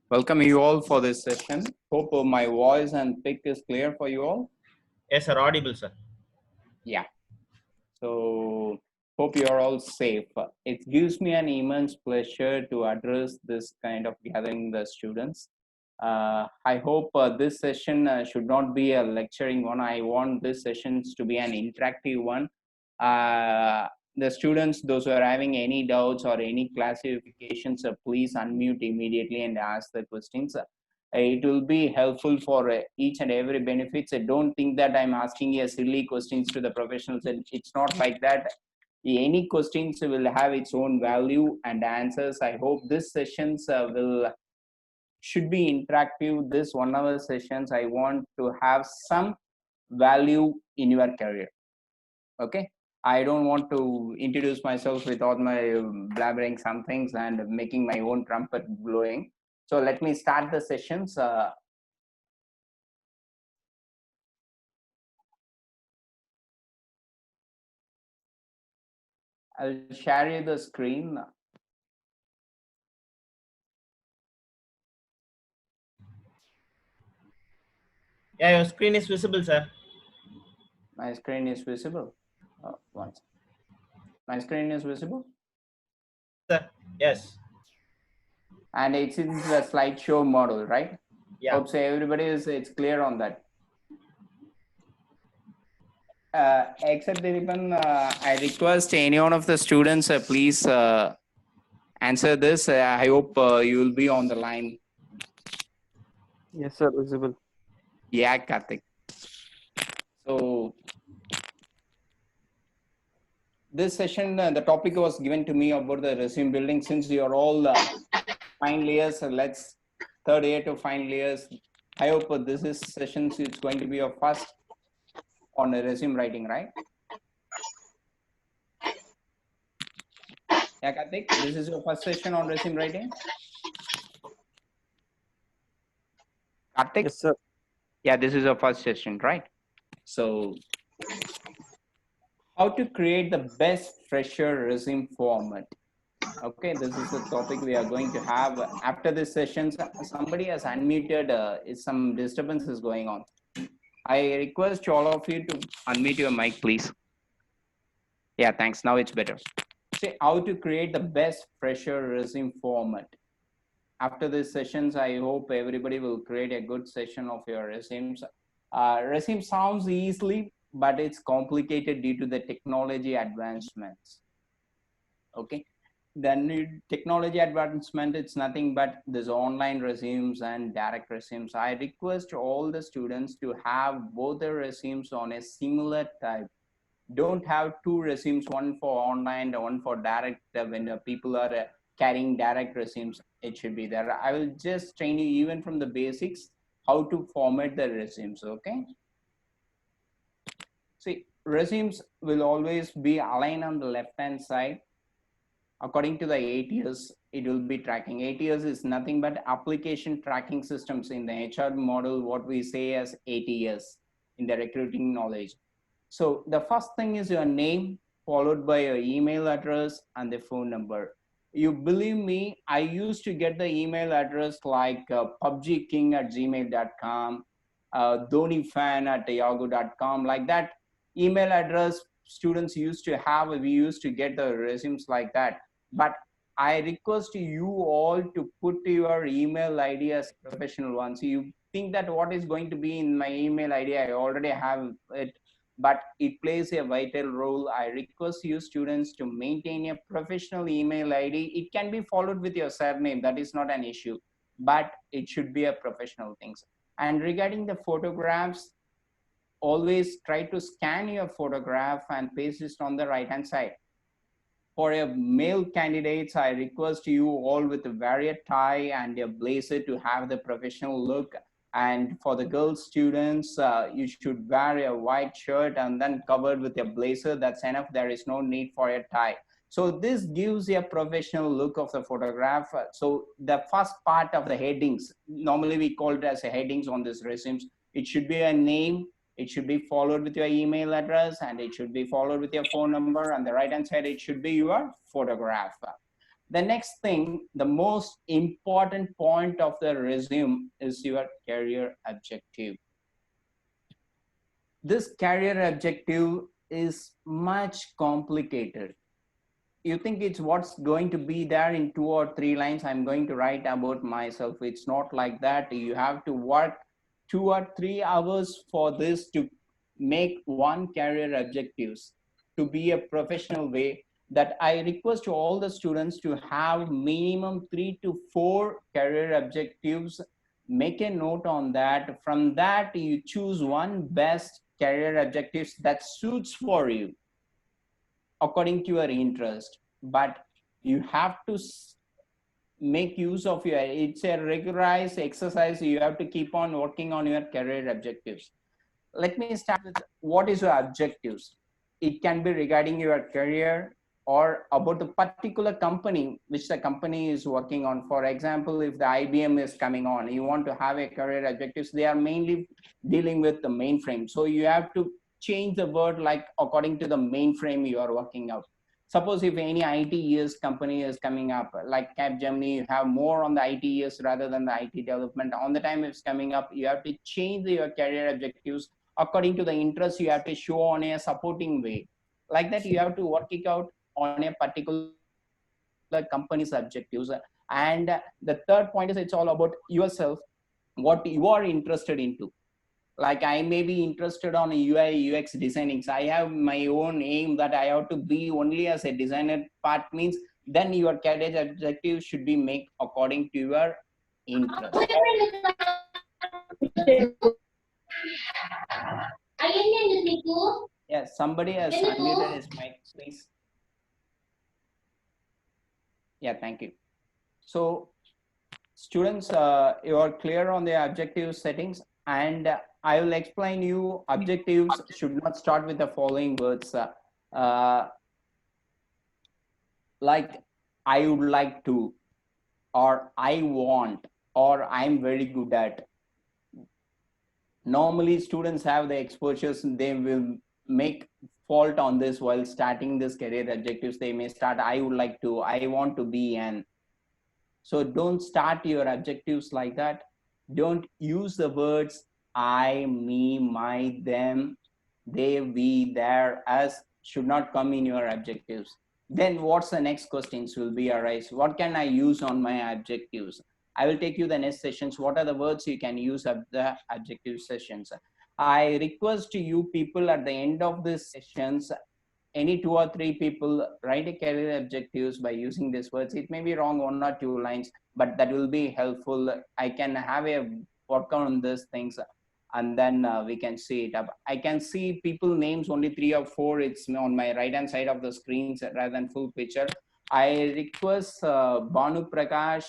Welcome you all for this session. Hope my voice and pic is clear for you all. Yes, sir. Audible, sir. Yeah. So hope you are all safe. It gives me an immense pleasure to address this kind of gathering the students. I hope this session should not be a lecturing one. I want this sessions to be an interactive one. The students, those who are having any doubts or any classifications, please unmute immediately and ask the questions. It will be helpful for each and every benefits. I don't think that I'm asking a silly questions to the professionals. It's not like that. Any questions will have its own value and answers. I hope this sessions should be interactive. This 1 hour sessions, I want to have some value in your career. Okay. I don't want to introduce myself with all my blabbering some things and making my own trumpet blowing. So let me start the sessions. I'll share you the screen. Yeah, your screen is visible, sir. My screen is visible. Once. My screen is visible. Sir, yes. And it's in the slideshow model, right? Yeah. Hope so everybody it's clear on that. Except Diripan, I request any one of the students, please answer this. I hope you will be on the line. Yes, sir, visible. Yeah, Karthik. So this session, the topic was given to me about the resume building. Since you are all final years, let's third year to final years. I hope this is sessions. It's going to be your first on a resume writing, right? Yeah, Karthik, this is your first session on resume writing. Karthik? Yes, sir. Yeah, this is your first session, right? So how to create the best fresher resume format. Okay, this is the topic we are going to have after this session. Somebody has unmuted, some disturbance is going on. I request all of you to unmute your mic, please. Yeah, thanks. Now it's better. See how to create the best fresher resume format. After these sessions, I hope everybody will create a good session of your resumes. Resume sounds easily, but it's complicated due to the technology advancements. Okay, then technology advancement, it's nothing but this online resumes and direct resumes. I request all the students to have both the resumes on a similar type. Don't have two resumes, one for online, one for direct. When people are carrying direct resumes, it should be there. I will just train you even from the basics how to format the resumes. Okay. See, resumes will always be aligned on the left hand side. According to the 8 years, it will be tracking. 8 years is nothing but application tracking systems in the HR model, what we say as 80 years in the recruiting knowledge. So the first thing is your name, followed by your email address and the phone number. You believe me, I used to get the email address like pubgking@gmail.com, dhonifan@yahoo.com, like that email address students used to have. We used to get the resumes like that. But I request you all to put your email ID as professional one. So you think that what is going to be in my email ID, I already have it, but it plays a vital role. I request you students to maintain a professional email ID. It can be followed with your surname, that is not an issue, but it should be a professional thing. And regarding the photographs, always try to scan your photograph and paste it on the right hand side. For a male candidates, I request you all with a wear tie and a blazer to have the professional look. And for the girl students, you should wear a white shirt and then covered with a blazer. That's enough. There is no need for a tie. So this gives a professional look of the photograph. So the first part of the headings, normally we call it as a headings on this resumes. It should be a name, it should be followed with your email address, and it should be followed with your phone number. On the right hand side, it should be your photograph. The next thing, the most important point of the resume is your career objective. This career objective is much complicated. You think it's what's going to be there in 2 or 3 lines, I'm going to write about myself. It's not like that. You have to work 2 or 3 hours for this to make one career objectives to be a professional way. That I request to all the students to have minimum 3 to 4 career objectives. Make a note on that. From that you choose one best career objectives that suits for you according to your interest. But you have to make use of your, it's a regularized exercise. You have to keep on working on your career objectives. Let me start with what is your objectives. It can be regarding your career or about the particular company which the company is working on. For example, if the IBM is coming on, you want to have a career objectives, they are mainly dealing with the mainframe, so you have to change the word like according to the mainframe you are working out. Suppose if any ITES company is coming up, like Capgemini, you have more on the ITES rather than the IT development. On the time it's coming up, you have to change your career objectives according to the interest you have to show on a supporting way. Like that, you have to work it out on a particular company's objectives. And the third point is it's all about yourself, what you are interested into. Like I may be interested on UI UX designing, so I have my own aim that I have to be only as a designer part means, then your career objective should be made according to your interest. Yes, somebody has unmuted his mic, please. Yeah, thank you. So students, you are clear on the objective settings, and I will explain you objectives should not start with the following words. Uh, like I would like to, or I want, or I'm very good at. Normally students have the exposures, they will make fault on this while starting this career objectives. They may start, I would like to, I want to be an. So don't start your objectives like that. Don't use the words I, me, my, them, they, we, their, us should not come in your objectives. Then what's the next questions will be arise? What can I use on my objectives? I will take you the next sessions. What are the words you can use at the objective sessions? I request to you people at the end of this sessions, any 2 or 3 people write a career objectives by using these words. It may be wrong 1 or 2 lines, but that will be helpful. I can have a work on these things, and then we can see it up. I can see people names only 3 or 4. It's on my right hand side of the screens rather than full picture. I request Banu Prakash,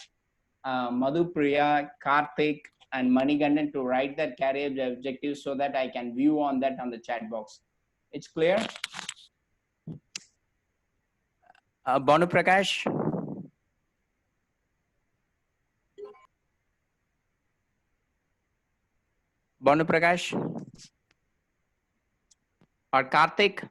Madhu Priya, Karthik, and Manigandan to write that career objectives so that I can view on that on the chat box. It's clear? Banu Prakash. Banu Prakash or Karthik.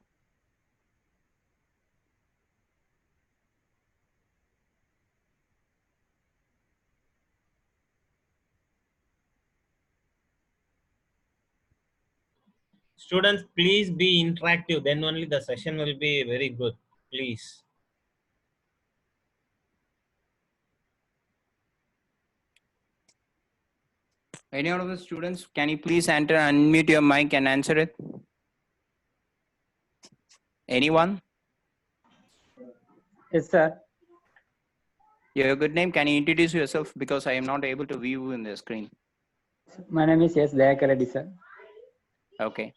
Students, please be interactive. Then only the session will be very good. Please. Any one of the students, can you please enter, unmute your mic and answer it? Anyone? Yes, sir. Your good name, can you introduce yourself, because I am not able to view in the screen. My name is S. Dayakar Reddy, sir. Okay.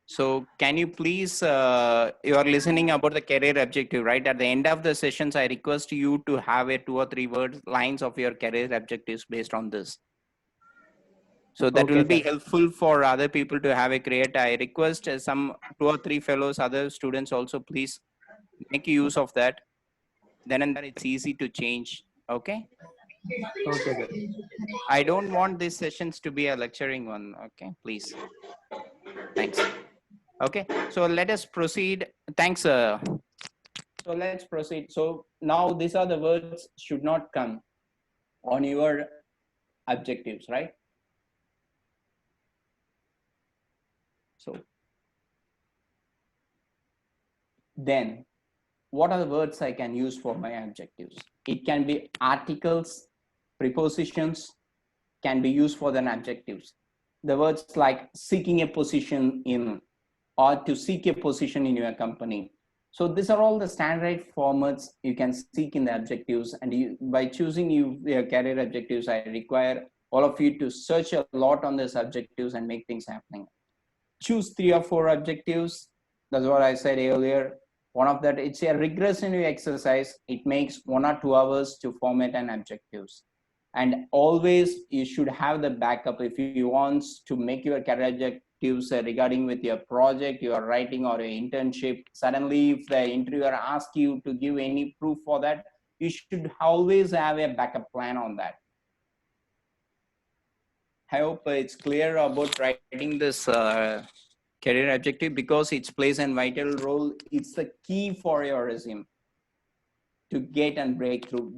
So can you please, you are listening about the career objective, right? At the end of the sessions, I request you to have a 2 or 3 words, lines of your career objectives based on this. So that Okay, will be sir. helpful for other people to have a create. I request some 2 or 3 fellows, other students also, please make use of that. Then and there it's easy to change. Okay. Okay, sir. I don't want these sessions to be a lecturing one. Okay, please. Thanks. Okay, so let us proceed. Thanks. So let's proceed. So now these are the words should not come on your objectives, right? So then what are the words I can use for my objectives? It can be articles, prepositions can be used for the objectives. The words like seeking a position in, or to seek a position in your company. So these are all the standard formats you can seek in the objectives, and by choosing your career objectives, I require all of you to search a lot on these objectives and make things happening. Choose 3 or 4 objectives. That's what I said earlier. One of that, it's a regression exercise. It makes 1 or 2 hours to format an objectives. And always you should have the backup if you want to make your career objectives regarding with your project, your writing or your internship. Suddenly, if the interviewer asks you to give any proof for that, you should always have a backup plan on that. I hope it's clear about writing this career objective, because it plays a vital role. It's the key for your resume to get and break through.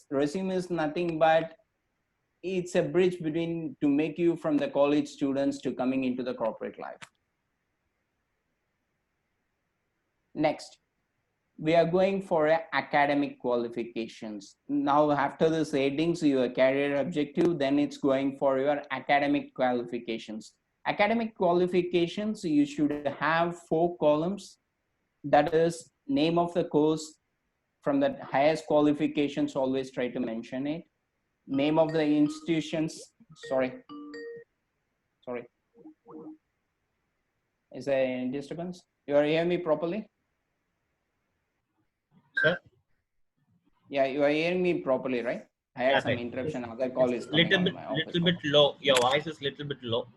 Resume is nothing but it's a bridge between to make you from the college students to coming into the corporate life. Next, we are going for academic qualifications. Now after this headings, your career objective, then it's going for your academic qualifications. Academic qualifications, you should have 4 columns. That is name of the course. From the highest qualifications, always try to mention it. Name of the institutions. Sorry, is there any disturbance? You are hearing me properly? Sir? Yeah, you are hearing me properly, right? I had some Right. interruption. Other call is coming Little on bit, my office. little bit low. Your voice is little bit low.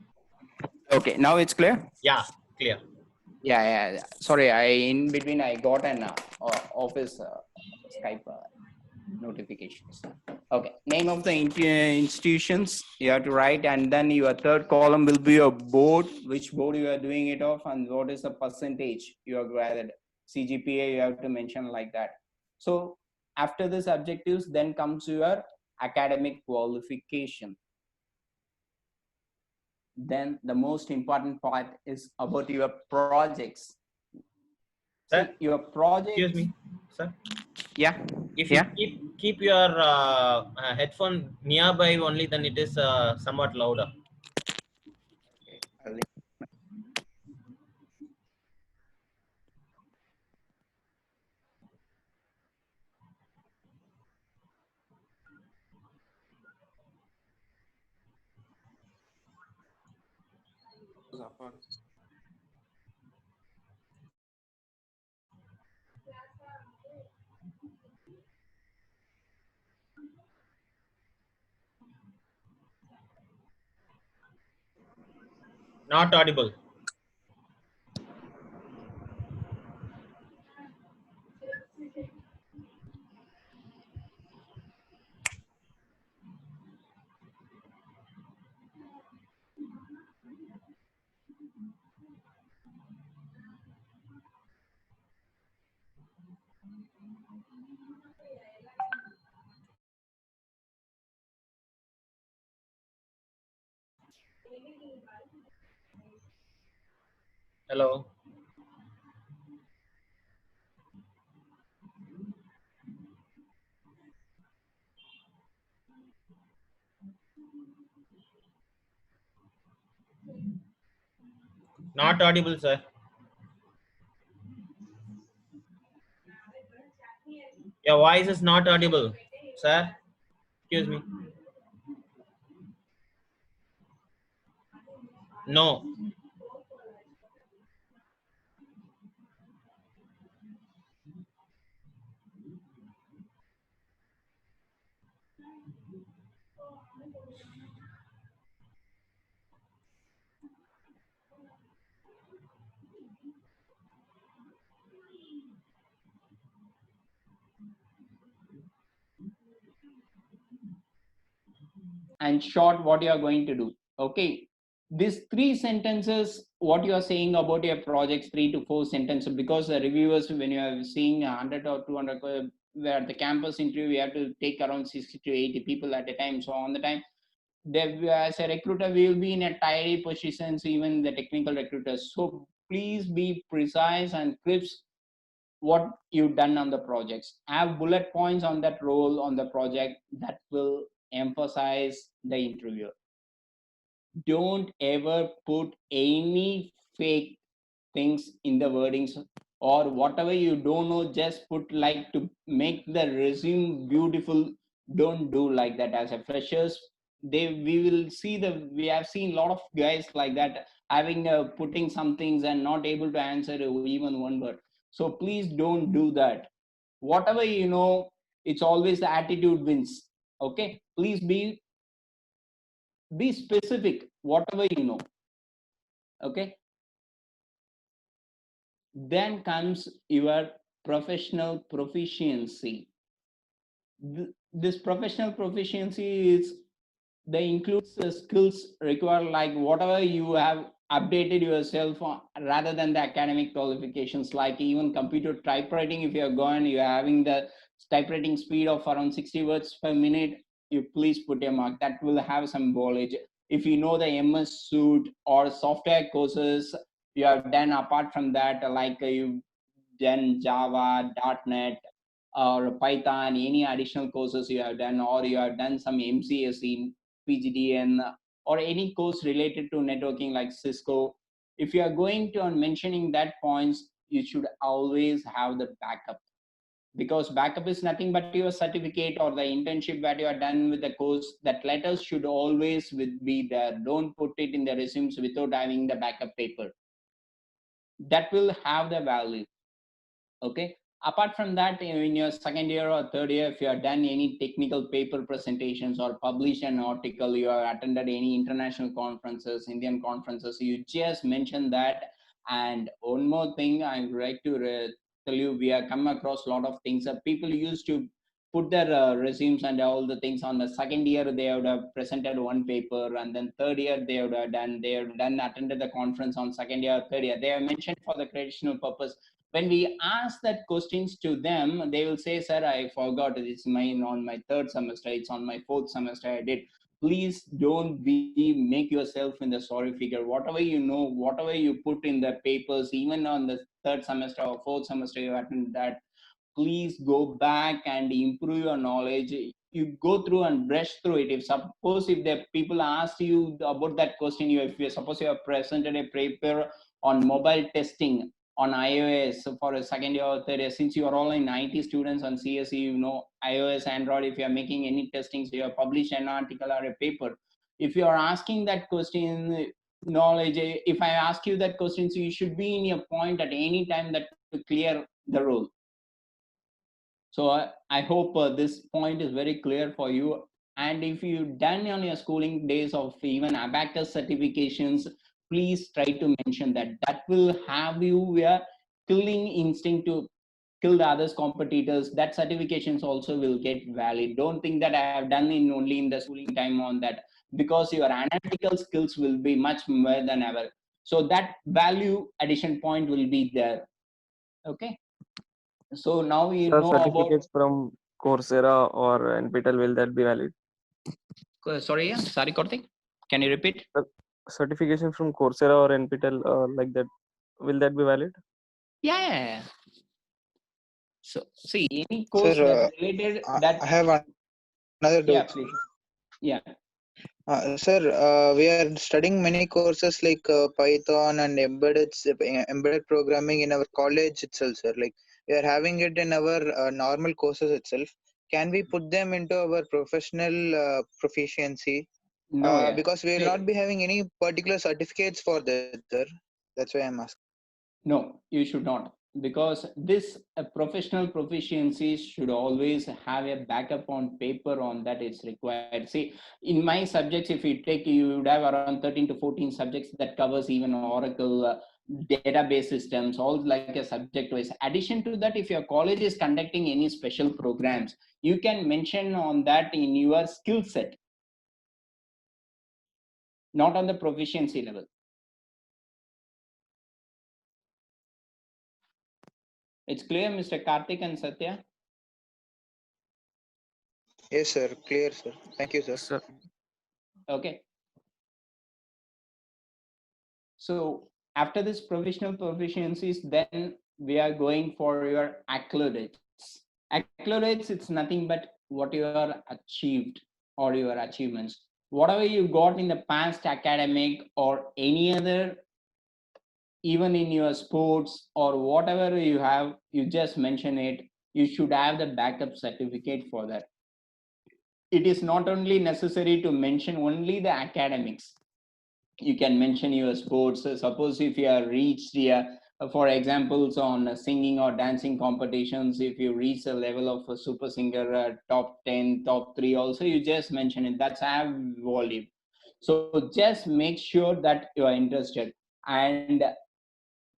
Okay, now it's clear. Yeah, clear. Yeah. Sorry, in between I got an office Skype notifications. Okay, name of the institutions you have to write, and then your third column will be your board, which board you are doing it off, and what is the percentage you have graded. CGPA you have to mention like that. So after this objectives, then comes your academic qualification. Then the most important part is about your projects. Sir? See, your project. Excuse me, sir. Yeah. If you keep your headphone nearby only, then it is somewhat louder. Not audible. Hello. Not audible, sir. Your voice is not audible, sir. Excuse me. No. And short, what you are going to do. Okay, these 3 sentences, what you are saying about your projects, 3 to 4 sentences, because the reviewers, when you are seeing 100 or 200, where the campus interview, we have to take around 60 to 80 people at a time. So on the time, as a recruiter, we will be in a tidy positions, even the technical recruiters. So please be precise and crisp what you've done on the projects. Have bullet points on that role on the project that will emphasize the interviewer. Don't ever put any fake things in the wordings, or whatever you don't know, just put like to make the resume beautiful. Don't do like that. As a freshers, we will see we have seen a lot of guys like that, having putting some things and not able to answer even one word. So please don't do that. Whatever you know, it's always the attitude wins. Okay, please be specific whatever you know. Okay, then comes your professional proficiency. This professional proficiency is, they includes the skills required, like whatever you have updated yourself on, rather than the academic qualifications, like even computer typewriting. If you're going, you're having the typewriting speed of around 60 words per minute, you please put a mark. That will have some knowledge. If you know the MS suite or software courses you have done apart from that, like you done Java, .NET, or Python, any additional courses you have done, or you have done some MCS in PGDN, or any course related to networking like Cisco. If you are going to on mentioning that points, you should always have the backup, because backup is nothing but your certificate or the internship that you are done with the course. That letters should always be there. Don't put it in the resumes without having the backup paper. That will have the value. Okay, apart from that, in your second year or third year, if you have done any technical paper presentations or published an article, you have attended any international conferences, Indian conferences, you just mentioned that. And one more thing I would like to tell you, we have come across a lot of things that people used to put their resumes and all the things. On the second year they would have presented one paper, and then third year they have done attended the conference. On second year, third year, they have mentioned for the traditional purpose. When we ask that questions to them, they will say, sir, I forgot, it's mine on my third semester, it's on my fourth semester I did. Please don't make yourself in the sorry figure. Whatever you know, whatever you put in the papers, even on the third semester or fourth semester you attend that, please go back and improve your knowledge. You go through and brush through it. If suppose if the people ask you about that question, if you suppose you have presented a paper on mobile testing on iOS for a second year or third year, since you are all in IT students on CSE, you know iOS, Android. If you are making any testing, so you have published an article or a paper. If you are asking that question knowledge, if I ask you that question, so you should be in your point at any time that to clear the role. So I hope this point is very clear for you. And if you done on your schooling days of even abacus certifications, please try to mention that. That will have you a killing instinct to kill the others competitors. That certifications also will get valid. Don't think that I have done in only in the schooling time on that, because your analytical skills will be much more than ever. So that value addition point will be there. Okay. So now you The know about. certificates from Coursera or NPTEL, will that be valid? Sorry, Karthik. Can you repeat? Certification from Coursera or NPTEL, like that, will that be valid? Yeah. So see, any course Sir, that related that. I have another Yeah, doubt. please. Yeah. Sir, we are studying many courses like Python and embedded programming in our college itself, sir. Like we are having it in our normal courses itself. Can we put them into our professional proficiency? No, yeah. Because we will See, not be having any particular certificates for that, sir. That's why I'm asking. no, you should not, because this professional proficiency should always have a backup on paper on that is required. See, in my subjects, if you take, you would have around 13 to 14 subjects that covers even Oracle database systems, all like a subject wise. Addition to that, if your college is conducting any special programs, you can mention on that in your skill set. not on the proficiency level. It's clear, Mr. Karthik and Satya? Yes, sir. Clear, sir. Thank you, sir. Sir. Okay. So after this provisional proficiencies, then we are going for your accolades. Accolades, it's nothing but what you are achieved or your achievements. Whatever you got in the past academic or any other, even in your sports or whatever you have, you just mention it, you should have the backup certificate for that. It is not only necessary to mention only the academics. You can mention your sports. Suppose if you are reached here, for examples on singing or dancing competitions, if you reach a level of a super singer, top 10, top 3 also, you just mention it. That's have volume. So just make sure that you are interested. And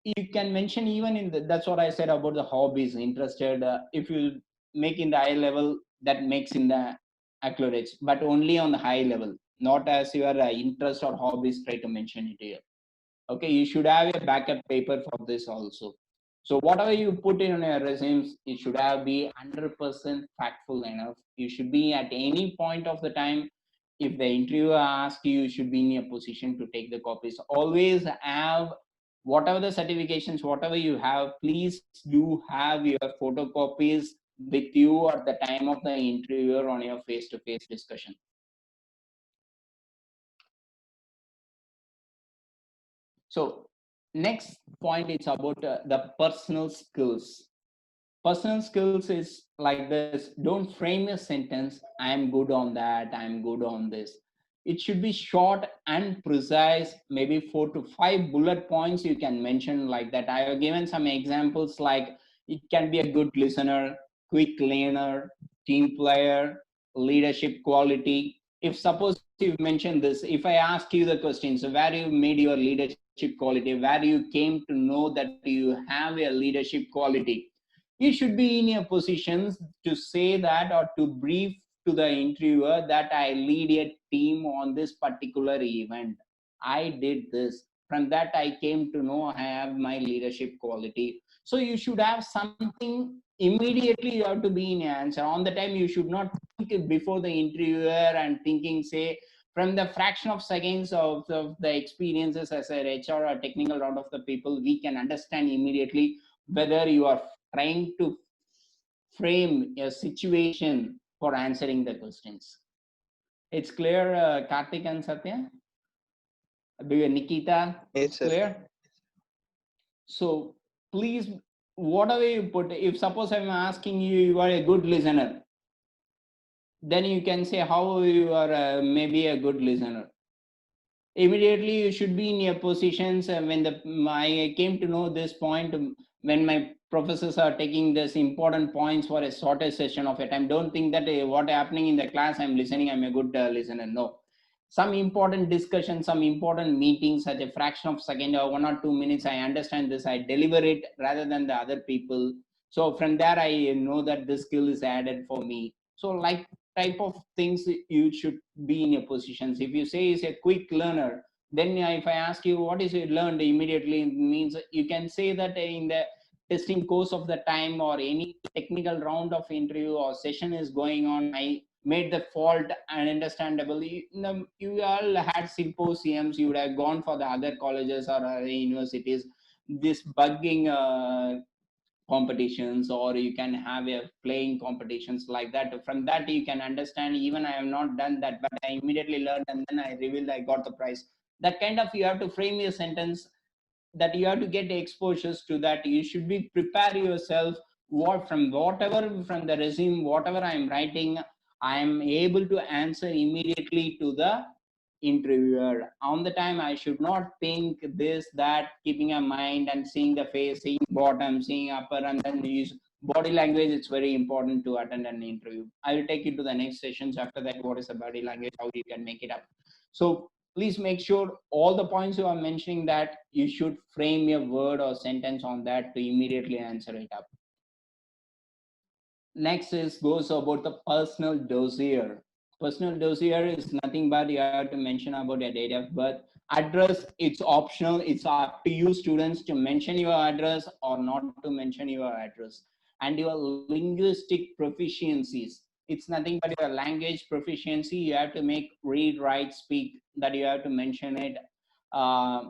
you can mention even in the, that's what I said about the hobbies interested. If you make in the high level, that makes in the accolades, but only on the high level, not as your interest or hobbies. Try to mention it here. Okay, you should have a backup paper for this also. So whatever you put in your resumes, it should have be 100% factful enough. You should be at any point of the time, if the interviewer asks you, you should be in a position to take the copies. Always have whatever the certifications, whatever you have, please do have your photocopies with you at the time of the interviewer on your face-to-face discussion. So next point is about the personal skills. Personal skills is like this. Don't frame a sentence, I am good on that, I am good on this. It should be short and precise, maybe 4 to 5 bullet points you can mention like that. I have given some examples like it can be a good listener, quick learner, team player, leadership quality. If suppose you mention this, if I ask you the question, so where you made your leadership quality, where you came to know that you have a leadership quality, you should be in a position to say that or to brief to the interviewer that I lead a team on this particular event. I did this. From that, I came to know I have my leadership quality. So you should have something immediately. You have to be in answer on the time. You should not think before the interviewer and thinking, say, from the fraction of seconds of the experiences as a HR or technical round of the people, we can understand immediately whether you are trying to frame a situation for answering the questions. It's clear, Karthik and Satya? Do you, Nikita? Yes, It's sir. clear? So please, whatever you put, if suppose I'm asking you, you are a good listener, then you can say how you are maybe a good listener. Immediately you should be in your positions. When I came to know this point, when my professors are taking this important points for a shorter session of a time, don't think that what happening in the class I'm listening, I'm a good listener. No, some important discussion, some important meetings at a fraction of second or 1 or 2 minutes, I understand this, I deliver it rather than the other people. So from there I know that this skill is added for me. So like type of things you should be in your positions. If you say is a quick learner, then if I ask you what is it learned, immediately means you can say that in the testing course of the time or any technical round of interview or session is going on, I made the fault and understandable. You all had symposiums, you would have gone for the other colleges or other universities, this bugging competitions, or you can have a playing competitions like that. From that you can understand, even I have not done that, but I immediately learned and then I revealed I got the prize. That kind of, you have to frame your sentence, that you have to get exposures to that. You should be prepare yourself, what from whatever from the resume, whatever I am writing, I am able to answer immediately to the interviewer on the time. I should not think this that, keeping a mind and seeing the face, seeing bottom, seeing upper, and then use body language. It's very important to attend an interview. I will take you to the next sessions after that, what is the body language, how you can make it up. So please make sure all the points you are mentioning, that you should frame a word or sentence on that to immediately answer it up. Next is goes about the personal dossier. personal dossier is nothing but you have to mention about your date of birth. Address, it's optional. It's up to you students to mention your address or not to mention your address. And your linguistic proficiencies, it's nothing but your language proficiency. You have to make read, write, speak, that you have to mention it. Uh,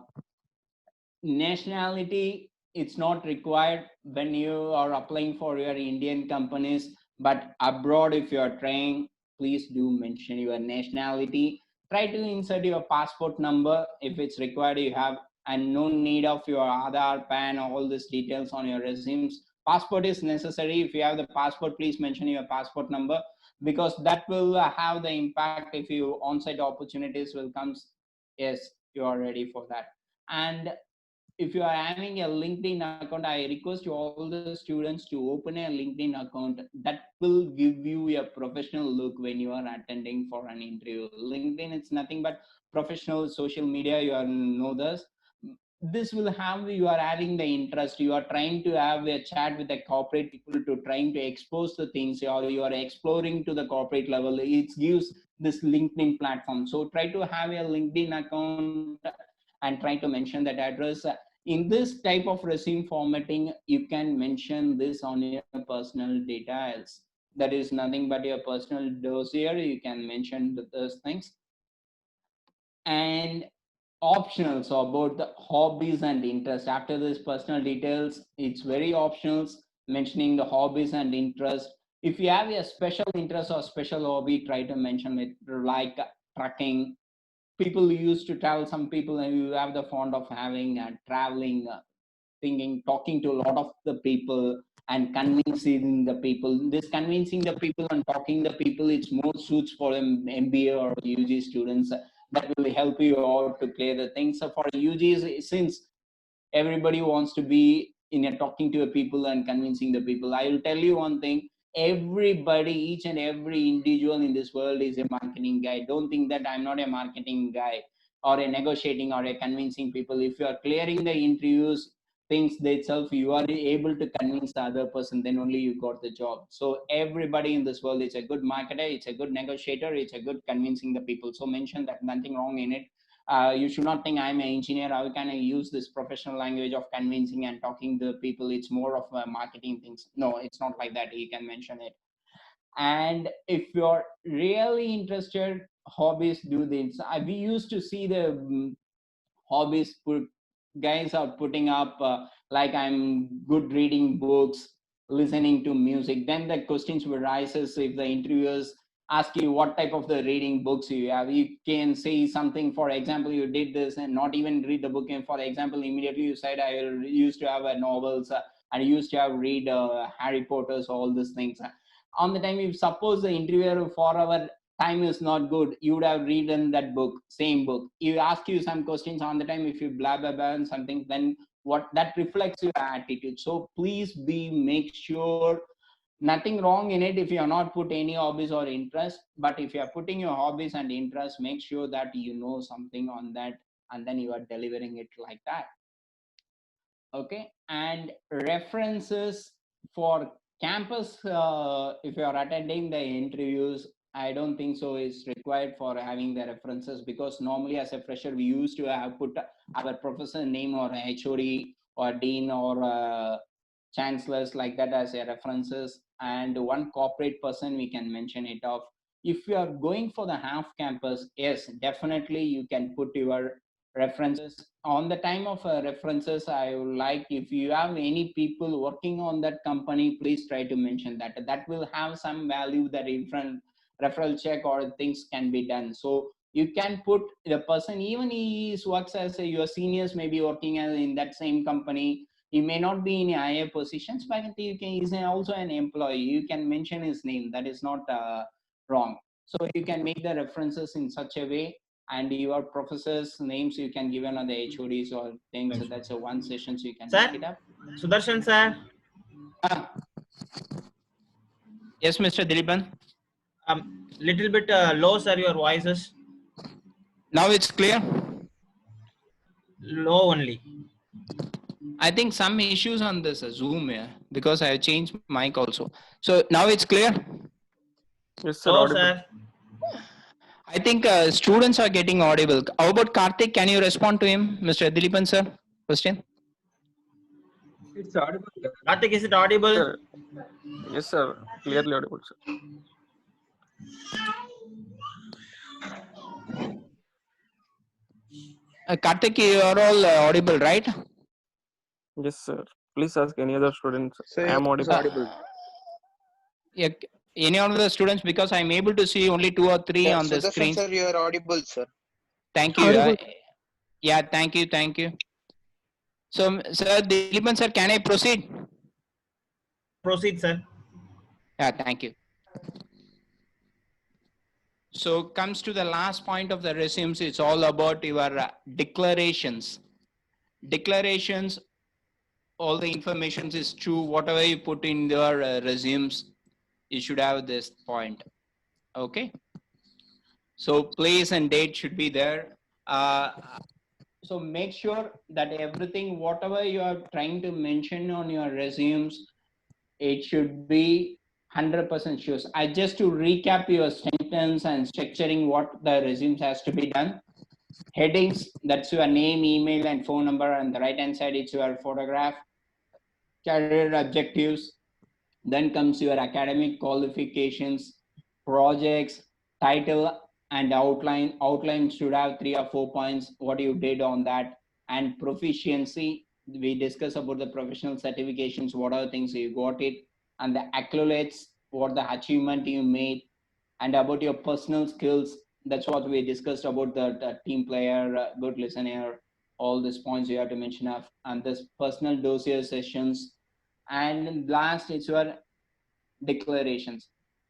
Nationality, it's not required when you are applying for your Indian companies, but abroad if you are trying, please do mention your nationality. Try to insert your passport number if it's required. You have, and no need of your Aadhaar, PAN, all these details on your resumes. Passport is necessary. If you have the passport, please mention your passport number, because that will have the impact if you on-site opportunities will comes. Yes, you are ready for that. And if you are having a LinkedIn account, I request you all the students to open a LinkedIn account. That will give you a professional look when you are attending for an interview. LinkedIn, it's nothing but professional social media. You are know this will have, you are having the interest, you are trying to have a chat with the corporate people to trying to expose the things, or you are exploring to the corporate level. It gives this LinkedIn platform. So try to have a LinkedIn account and try to mention that address. In this type of resume formatting, you can mention this on your personal details. That is nothing but your personal dossier. You can mention those things. And optional, so about the hobbies and interest. After this personal details, it's very optional mentioning the hobbies and interest. If you have a special interest or special hobby, try to mention it, like trucking. People used to travel, some people who have the fond of having traveling, thinking, talking to a lot of the people and convincing the people. This convincing the people and talking the people, it's more suits for MBA or UG students. That will help you out to clear the things. So for UGs, since everybody wants to be in a talking to a people and convincing the people, I will tell you one thing: everybody, each and every individual in this world is a marketing guy. Don't think that I'm not a marketing guy or a negotiating or a convincing people. If you are clearing the interviews things itself, you are able to convince the other person, then only you got the job. So everybody in this world is a good marketer, it's a good negotiator, it's a good convincing the people. So mention that, nothing wrong in it. You should not think I'm an engineer, how can I use this professional language of convincing and talking to people, it's more of a marketing things. No, it's not like that. You can mention it. And if you're really interested, hobbies, do this. We used to see the hobbies put, guys are putting up like I'm good reading books, listening to music. Then the questions will rises if the interviewers ask you what type of the reading books you have. You can say something, for example, you did this and not even read the book. And for example, immediately you said, I used to have novels, I used to have read Harry Potter's, all these things. On the time, if suppose the interviewer for our time is not good, you would have read that book, same book. You ask you some questions on the time, if you blah blah blah and something, then what that reflects your attitude. So please be, make sure, nothing wrong in it if you are not put any hobbies or interest, but if you are putting your hobbies and interest, make sure that you know something on that, and then you are delivering it like that. Okay. And references for campus, if you are attending the interviews, I don't think so is required for having the references, because normally as a fresher we used to have put our professor name or HOD or dean or chancellors like that as a references, and one corporate person we can mention it of. If you are going for the half campus, yes, definitely you can put your references. On the time of references, I would like, if you have any people working on that company, please try to mention that. That will have some value, that in front referral check or things can be done. So you can put the person, even he works as your seniors may be working as in that same company. He may not be in higher positions, but you can, he's also an employee. You can mention his name. That is not wrong. So you can make the references in such a way, and your professors' names you can give another HODs or things. So that's a one session, so you can Sir, make it up. Sudarshan sir. Yes, Mr. Dilipan. Little bit low, sir. Your voices Now it's clear. low only. I think some issues on this Zoom here, because I have changed mic also. So now it's clear. Yes, sir. Low, Audible. sir. I think students are getting audible. How about Karthik? Can you respond to him, Mr. Dilipan sir? Question. It's audible, sir. Karthik, is it audible? Sir, yes, sir. Clearly audible, sir. Karthik, you are all audible, right? Yes, sir. Please ask any other students. So I am it's audible. audible. Yeah, any of the students, because I'm able to see only 2 or 3 Yeah, on the Sudarsan screens. sir, you are audible, sir. Thank you. Audible. Yeah, thank you, thank you. So, sir, Dilipan sir, can I proceed? Proceed, sir. Yeah, thank you. So, comes to the last point of the resumes. It's all about your declarations. Declarations, all the information is true. Whatever you put in your resumes, you should have this point. Okay. So, place and date should be there. So make sure that everything, whatever you are trying to mention on your resumes, it should be 100% sure. I just to recap your sentence and structuring what the resumes has to be done. Headings, that's your name, email, and phone number. On the right hand side, it's your photograph. Career objectives. Then comes your academic qualifications, projects, title, and outline. Outline should have 3 or 4 points, what you did on that. And proficiency, we discuss about the professional certifications, what are the things you got it, and the accolades, what the achievement you made, and about your personal skills. That's what we discussed about the team player, good listener, all these points you have to mention of, and this personal dossier sessions. And last, it's your declarations.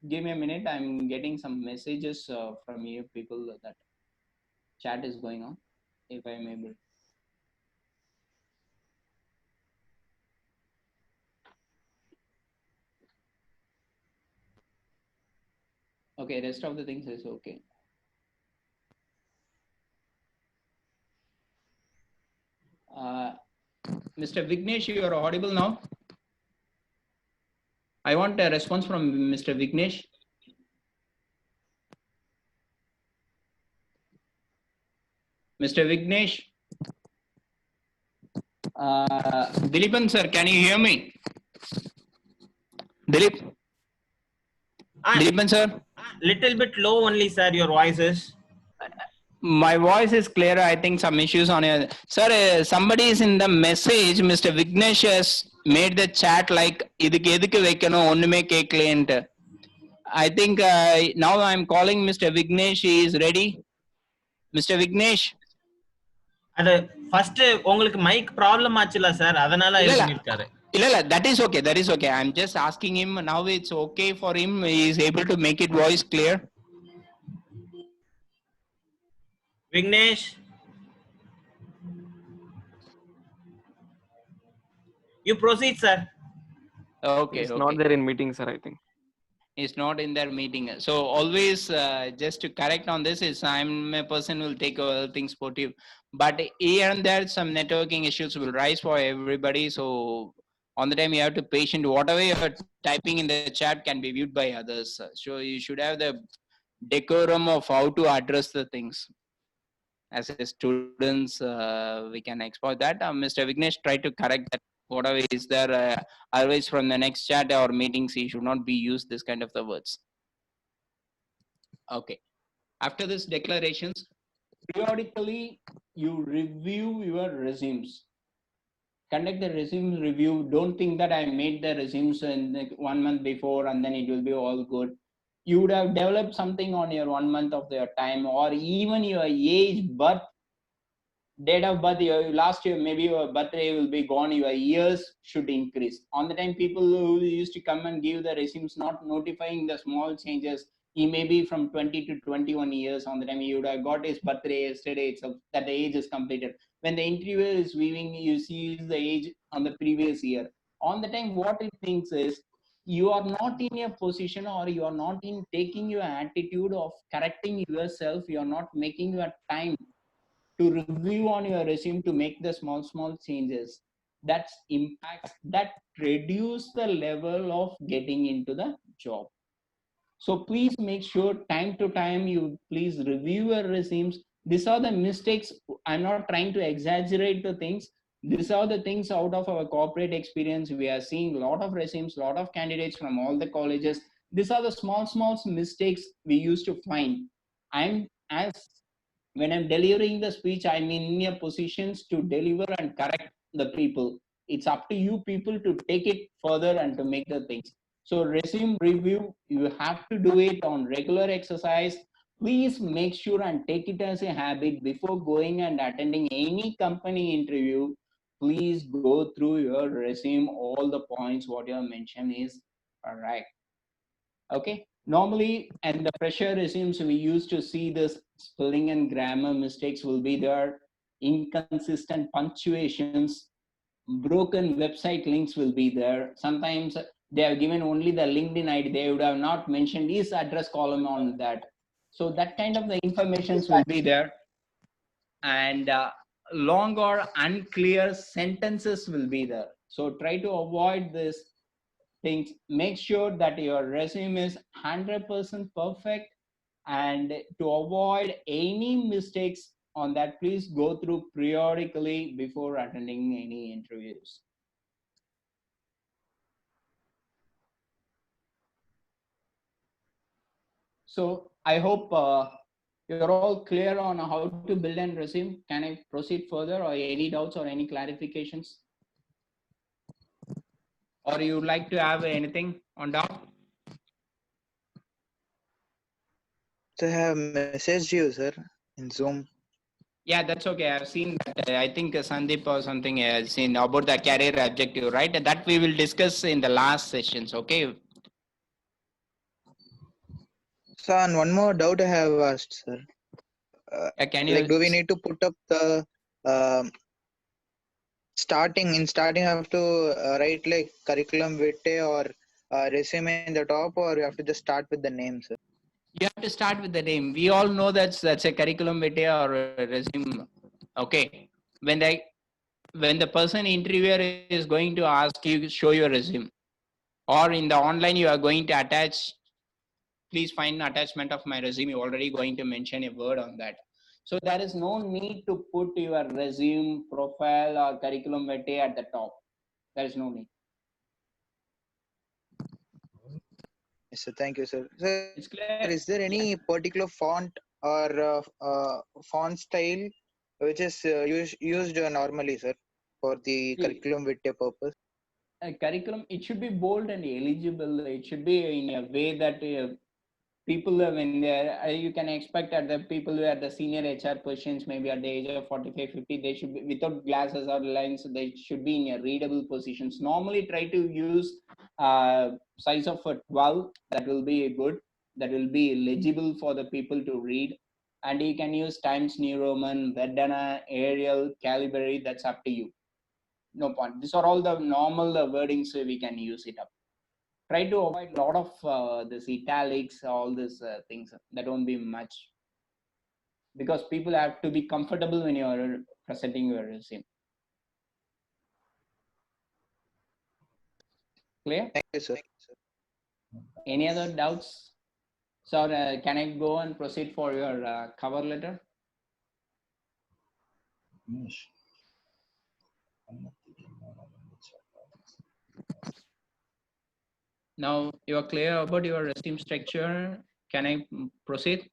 Give me a minute. I'm getting some messages from you people that chat is going on. If I'm able. Okay, rest of the things is okay. Mr. Vignesh, you are audible now. I want a response from Mr. Vignesh. Mr. Vignesh. Dilipan sir, can you hear me? Dilip? Dilipan sir? Little bit low only, sir, your voice is. My voice is clear. I think some issues on your sir. Somebody is in the message. Mr. Vignesh has made the chat like idukku edukku vekkano onnume kekkaleente. I think now I'm calling Mr. Vignesh. He is ready. Mr. Vignesh. அது first உங்களுக்கு mic problem ஆச்சுல sir, அதனால இது பண்ணிருக்காரு. இல்ல, that is okay. That is okay. I'm just asking him now. It's okay for him. He is able to make it voice clear. Vignesh, you proceed, sir. Okay. It's Okay. not there in meeting, sir, I think. Is not in their meeting. So always just to correct on this is I'm a person who will take all things sportive, but here and there some networking issues will rise for everybody. So on the time you have to patient, whatever you're typing in the chat can be viewed by others. So you should have the decorum of how to address the things. As a students, we can exploit that. Mr. Vignesh, try to correct that. Whatever is there, otherwise from the next chat or meetings, he should not be used this kind of the words. Okay. After this declarations, periodically you review your resumes. Conduct the resume review. Don't think that I made the resumes in 1 month before and then it will be all good. You would have developed something on your 1 month of your time, or even your age, but date of birth, your last year, maybe your birthday will be gone, your years should increase. On the time, people who used to come and give the resumes, not notifying the small changes, he may be from 20 to 21 years. On the time he would have got his birthday yesterday itself, that the age is completed. When the interviewer is viewing, you see the age on the previous year. On the time, what it thinks is, you are not in a position, or you are not in taking your attitude of correcting yourself. You are not making your time to review on your resume to make the small changes that impacts, that reduce the level of getting into the job. So please make sure time to time you please review your resumes. These are the mistakes. I'm not trying to exaggerate the things. These are the things out of our corporate experience. We are seeing a lot of resumes, a lot of candidates from all the colleges. These are the small mistakes we used to find. I'm as when I'm delivering the speech, I'm in a positions to deliver and correct the people. It's up to you people to take it further and to make the things. So resume review, you have to do it on regular exercise. Please make sure and take it as a habit before going and attending any company interview. Please go through your resume, all the points what you have mentioned is correct. Okay, normally and the fresher resumes we used to see this spelling and grammar mistakes will be there, inconsistent punctuations, broken website links will be there. Sometimes they have given only the LinkedIn ID, they would have not mentioned his address column on that. So that kind of the informations will be there. And long or unclear sentences will be there. So try to avoid this things. Make sure that your resume is 100% perfect, and to avoid any mistakes on that, please go through periodically before attending any interviews. So I hope you're all clear on how to build and resume. Can I proceed further, or any doubts or any clarifications, or you would like to have anything on doubt? So I have messaged you, sir, in Zoom. Yeah, that's okay. I've seen that. I think Sandeep or something has seen about the career objective, right? That we will discuss in the last sessions. Okay. So, and one more doubt I have asked, sir. Can Like, you? do we need to put up the starting? I have to write like curriculum vitae or resume in the top, or you have to just start with the name, sir? You have to start with the name. We all know that's a curriculum vitae or a resume. Okay. When the person interviewer is going to ask you show your resume, or in the online you are going to attach, please find an attachment of my resume, you're already going to mention a word on that. So there is no need to put your resume, profile or curriculum vitae at the top. There is no need. Yes, sir. Thank you, sir. Sir, It's is there clear. any particular font or font style which is used normally, sir, for the See, curriculum vitae purpose? a curriculum, it should be bold and eligible. It should be in a way that people when they're you can expect at the people who are the senior HR positions, maybe at the age of 45, 50, they should be without glasses or lens, they should be in a readable positions. Normally try to use size of a 12, that will be good, that will be legible for the people to read. And you can use Times New Roman, Verdana, Arial, Calibri, that's up to you. No point. These are all the normal wordings, so we can use it up. Try to avoid a lot of this italics, all these things. That won't be much, because people have to be comfortable when you are presenting your resume. Clear? Thank you, sir. Any other doubts? So can I go and proceed for your cover letter? Now you are clear about your resume structure. Can I proceed?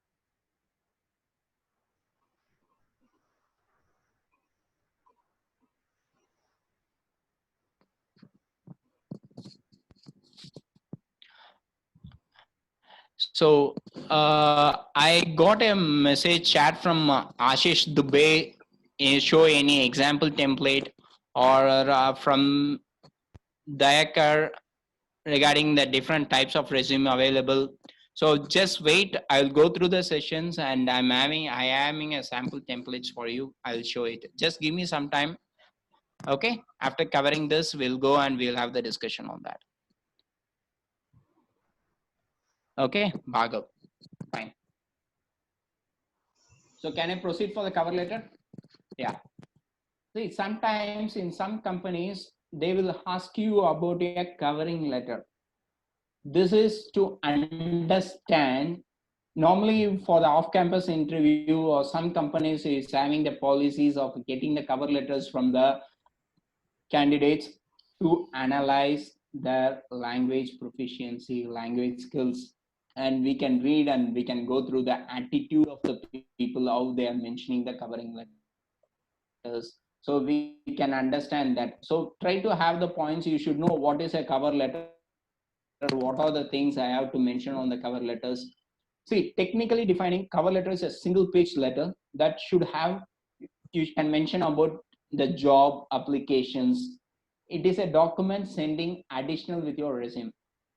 So I got a message chat from Ashish Dubey. Show any example template, or from Dayakar regarding the different types of resume available. So just wait. I'll go through the sessions, and I am having a sample templates for you. I'll show it. Just give me some time. Okay. After covering this, we'll go and we'll have the discussion on that. Okay, Bhargav. Fine. So can I proceed for the cover letter? Yeah. See, sometimes in some companies, they will ask you about a covering letter. This is to understand. Normally for the off-campus interview, or some companies is having the policies of getting the cover letters from the candidates to analyze their language proficiency, language skills, and we can read and we can go through the attitude of the people, how they are mentioning the covering letters. So we can understand that. So try to have the points. You should know what is a cover letter, what are the things I have to mention on the cover letters. See, technically defining cover letter is a single page letter that should have, you can mention about the job applications. It is a document sending additional with your resume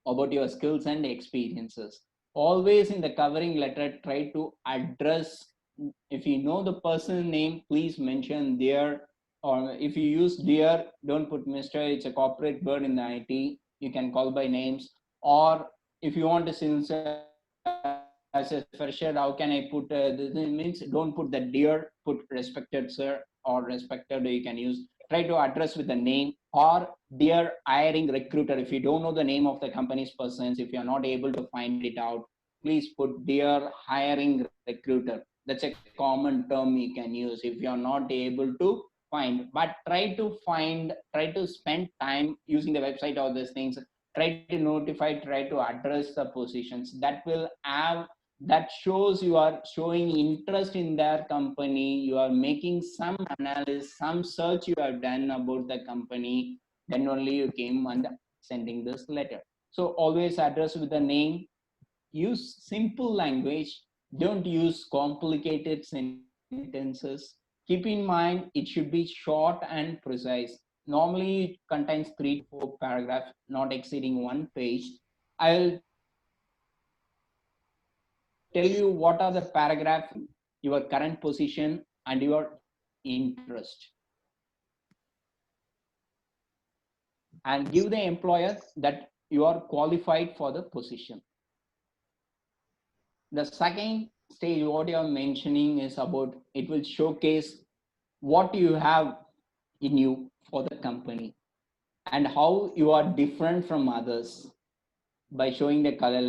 about your skills and experiences. Always in the covering letter, try to address. If you know the person name, please mention their, or if you use dear, don't put Mr. It's a corporate word in the IT. You can call by names. Or if you want to since as a fresher, how can I put this means don't put the dear, put respected sir or respected. You can use, try to address with the name. Or dear hiring recruiter. If you don't know the name of the company's persons, if you're not able to find it out, please put dear hiring recruiter. That's a common term you can use if you're not able to find. But try to spend time using the website or these things. Try to notify, try to address the positions that will have, that shows you are showing interest in their company. You are making some analysis, some search you have done about the company, then only you came and sending this letter. So always address with the name. Use simple language. Don't use complicated sentences. Keep in mind it should be short and precise. Normally it contains 3 to 4 paragraphs, not exceeding 1 page. I'll tell you what are the paragraph your current position and your interest, and give the employer that you are qualified for the position. The second stage what you are mentioning is about, it will showcase what you have in you for the company and how you are different from others, by showing the cover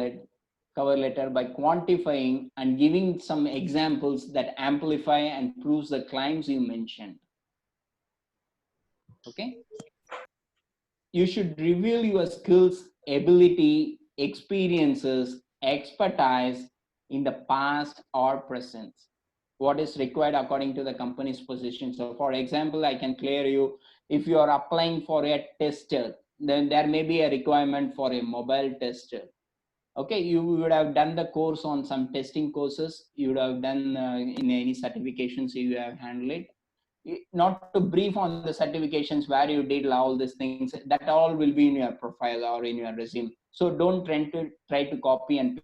letter, by quantifying and giving some examples that amplify and proves the claims you mentioned. Okay, you should reveal your skills, ability, experiences, expertise in the past or present, what is required according to the company's position. So for example, I can clear you, if you are applying for a tester, then there may be a requirement for a mobile tester. Okay, you would have done the course on some testing courses, you would have done in any certifications you have handled it. Not to brief on the certifications where you did all these things, that all will be in your profile or in your resume. So don't try to copy and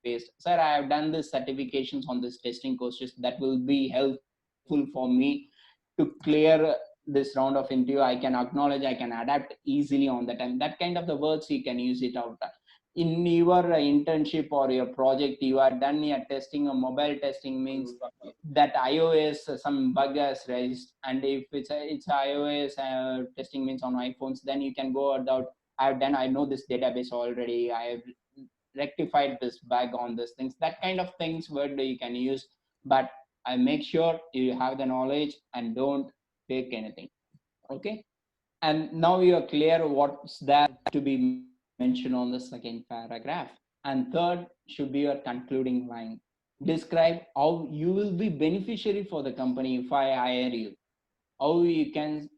paste, sir, I have done this certifications on this testing courses, that will be helpful for me to clear this round of interview. I can acknowledge, I can adapt easily on the time. That kind of the words you can use it out. In your internship or your project, you are done your testing, a mobile testing means that iOS some bug has raised, and if it's iOS testing means on iPhones, then you can go about, I know this database already, I have rectified this bug on this things, that kind of things word you can use. But I make sure you have the knowledge and don't take anything. Okay, and now you are clear what's there to be mentioned on the second paragraph. And third should be your concluding line. Describe how you will be beneficiary for the company if I hire you. How you can,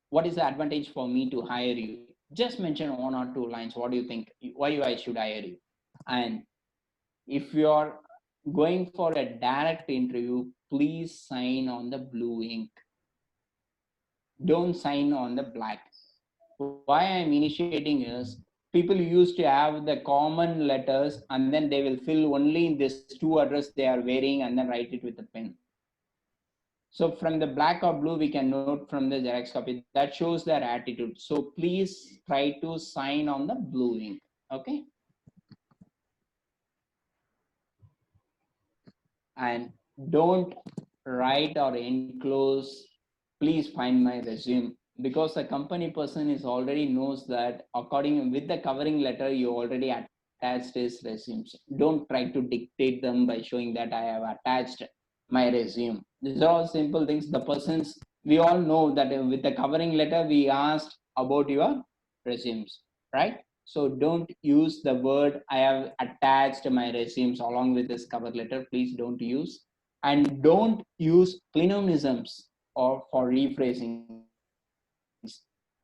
what is the advantage for me to hire you? Just mention 1 or 2 lines. What do you think? Why I should hire you? And if you're going for a direct interview, please sign on the blue ink. Don't sign on the black. Why I'm initiating is, people used to have the common letters and then they will fill only in this 2 address they are wearing and then write it with a pen. So from the black or blue, we can note from the Xerox copy, that shows their attitude. So please try to sign on the blue ink. Okay. And don't write or enclose, please find my resume. because the company person is already knows that according with the covering letter you already attached his resumes. Don't try to dictate them by showing that I have attached my resume. These are all simple things. The persons, we all know that with the covering letter we asked about your resumes, right? So don't use the word I have attached my resumes along with this cover letter. Please don't use. And don't use pleonasms or for rephrasings.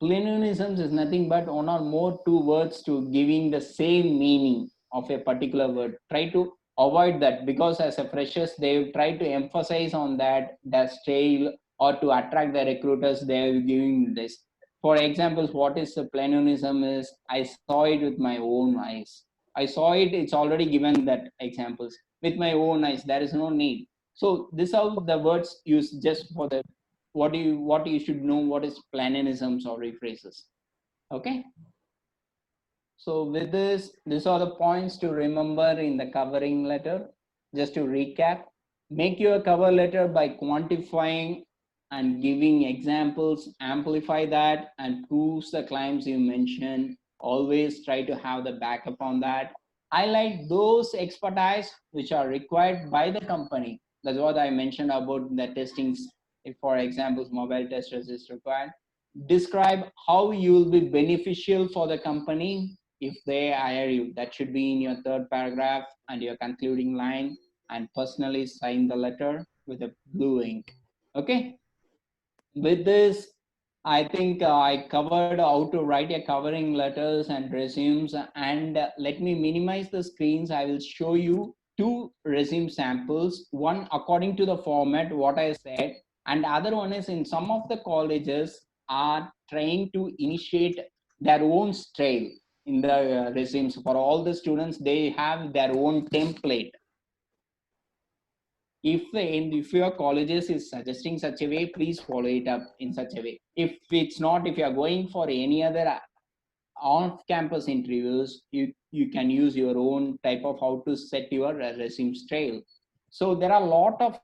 Pleonasms is nothing but one or more two words to giving the same meaning of a particular word. Try to avoid that, because as a freshers they try to emphasize on that the style, or to attract the recruiters they are giving this. For example, what is a pleonasm is I saw it with my own eyes. I saw it, it's already given that examples with my own eyes. There is no need. So this are the words used just for the what you should know what is pleonasms or rephrases. Okay. So with this, these are the points to remember in the covering letter. Just to recap, make your cover letter by quantifying and giving examples, amplify that and proves the claims you mentioned. Always try to have the backup on that. Highlight those expertise which are required by the company. That's what I mentioned about the testings. If, for example, mobile testers is required. Describe how you will be beneficial for the company if they hire you. That should be in your third paragraph and your concluding line, and personally sign the letter with a blue ink. Okay. With this, I think I covered how to write a covering letters and resumes. And let me minimize the screens. I will show you two resume samples. One according to the format what I said, and other one is in some of the colleges are trying to initiate their own style in the resumes. For all the students, they have their own template. If your colleges is suggesting such a way, please follow it up in such a way. If it's not, if you are going for any other off campus interviews, you can use your own type of how to set your resume style. So there are a lot of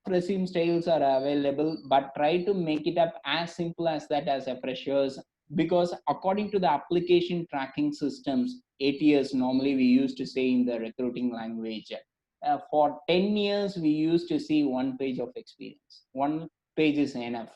resume styles are available, but try to make it up as simple as that as a freshers, because according to the application tracking systems, 8 years normally we used to say in the recruiting language. For 10 years we used to see one page of experience. One page is enough.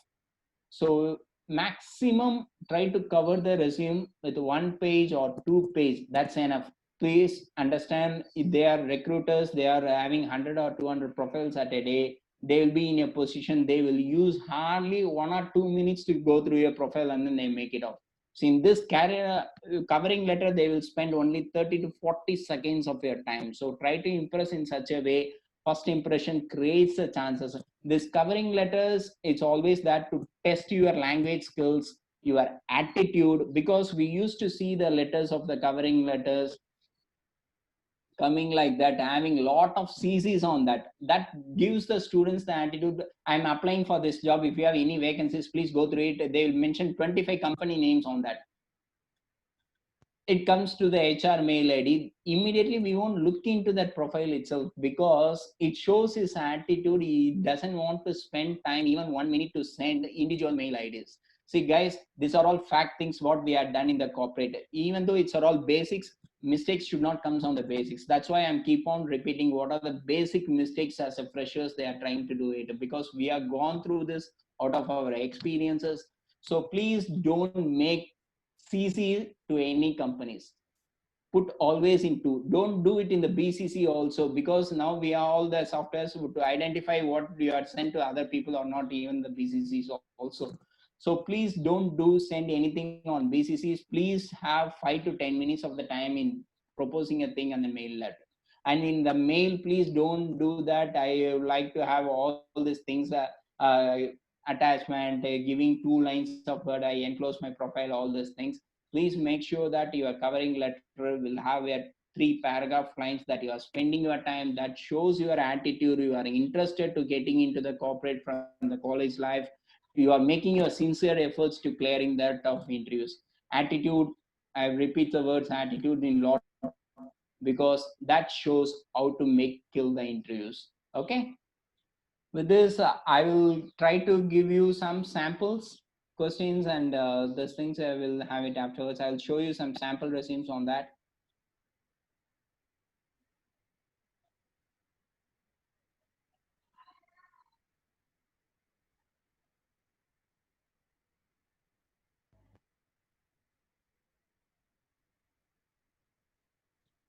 So maximum try to cover the resume with one page or two page. That's enough. Please understand, if they are recruiters, they are having 100 or 200 profiles at a day. They will be in a position, they will use hardly 1 or 2 minutes to go through your profile and then they make it off. So in this career covering letter, they will spend only 30 to 40 seconds of your time. So try to impress in such a way. First impression creates the chances. This covering letters, it's always that to test your language skills, your attitude, because we used to see the letters of the covering letters coming like that, having a lot of cc's on that. That gives the students the attitude, I'm applying for this job, if you have any vacancies please go through it. They will mention 25 company names on that. It comes to the HR mail ID, immediately we won't look into that profile itself, because it shows his attitude. He doesn't want to spend time, even 1 minute, to send individual mail IDs. See, guys, these are all fact things what we have done in the corporate. Even though it's are all basics, mistakes should not come on the basics. That's why I'm keep on repeating what are the basic mistakes as a freshers they are trying to do it, because we have gone through this out of our experiences. So please don't make CC to any companies. Put always into, don't do it in the BCC also, because now we are all the softwares to identify what you are sent to other people or not, even the BCCs also. So please don't do send anything on BCCs. Please have 5 to 10 minutes of the time in proposing a thing on the mail letter. And in the mail, please don't do that I would like to have all these things, uh, attachment, giving 2 lines of word, I enclose my profile, all these things. Please make sure that your covering letter will have a 3 paragraph lines that you are spending your time, that shows your attitude, you are interested to getting into the corporate from the college life, you are making your sincere efforts to clearing that of interviews. Attitude, I repeat the words attitude in lot, because that shows how to make kill the interviews. Okay. With this, I will try to give you some samples. questions and those things I will have it afterwards. I'll show you some sample resumes on that.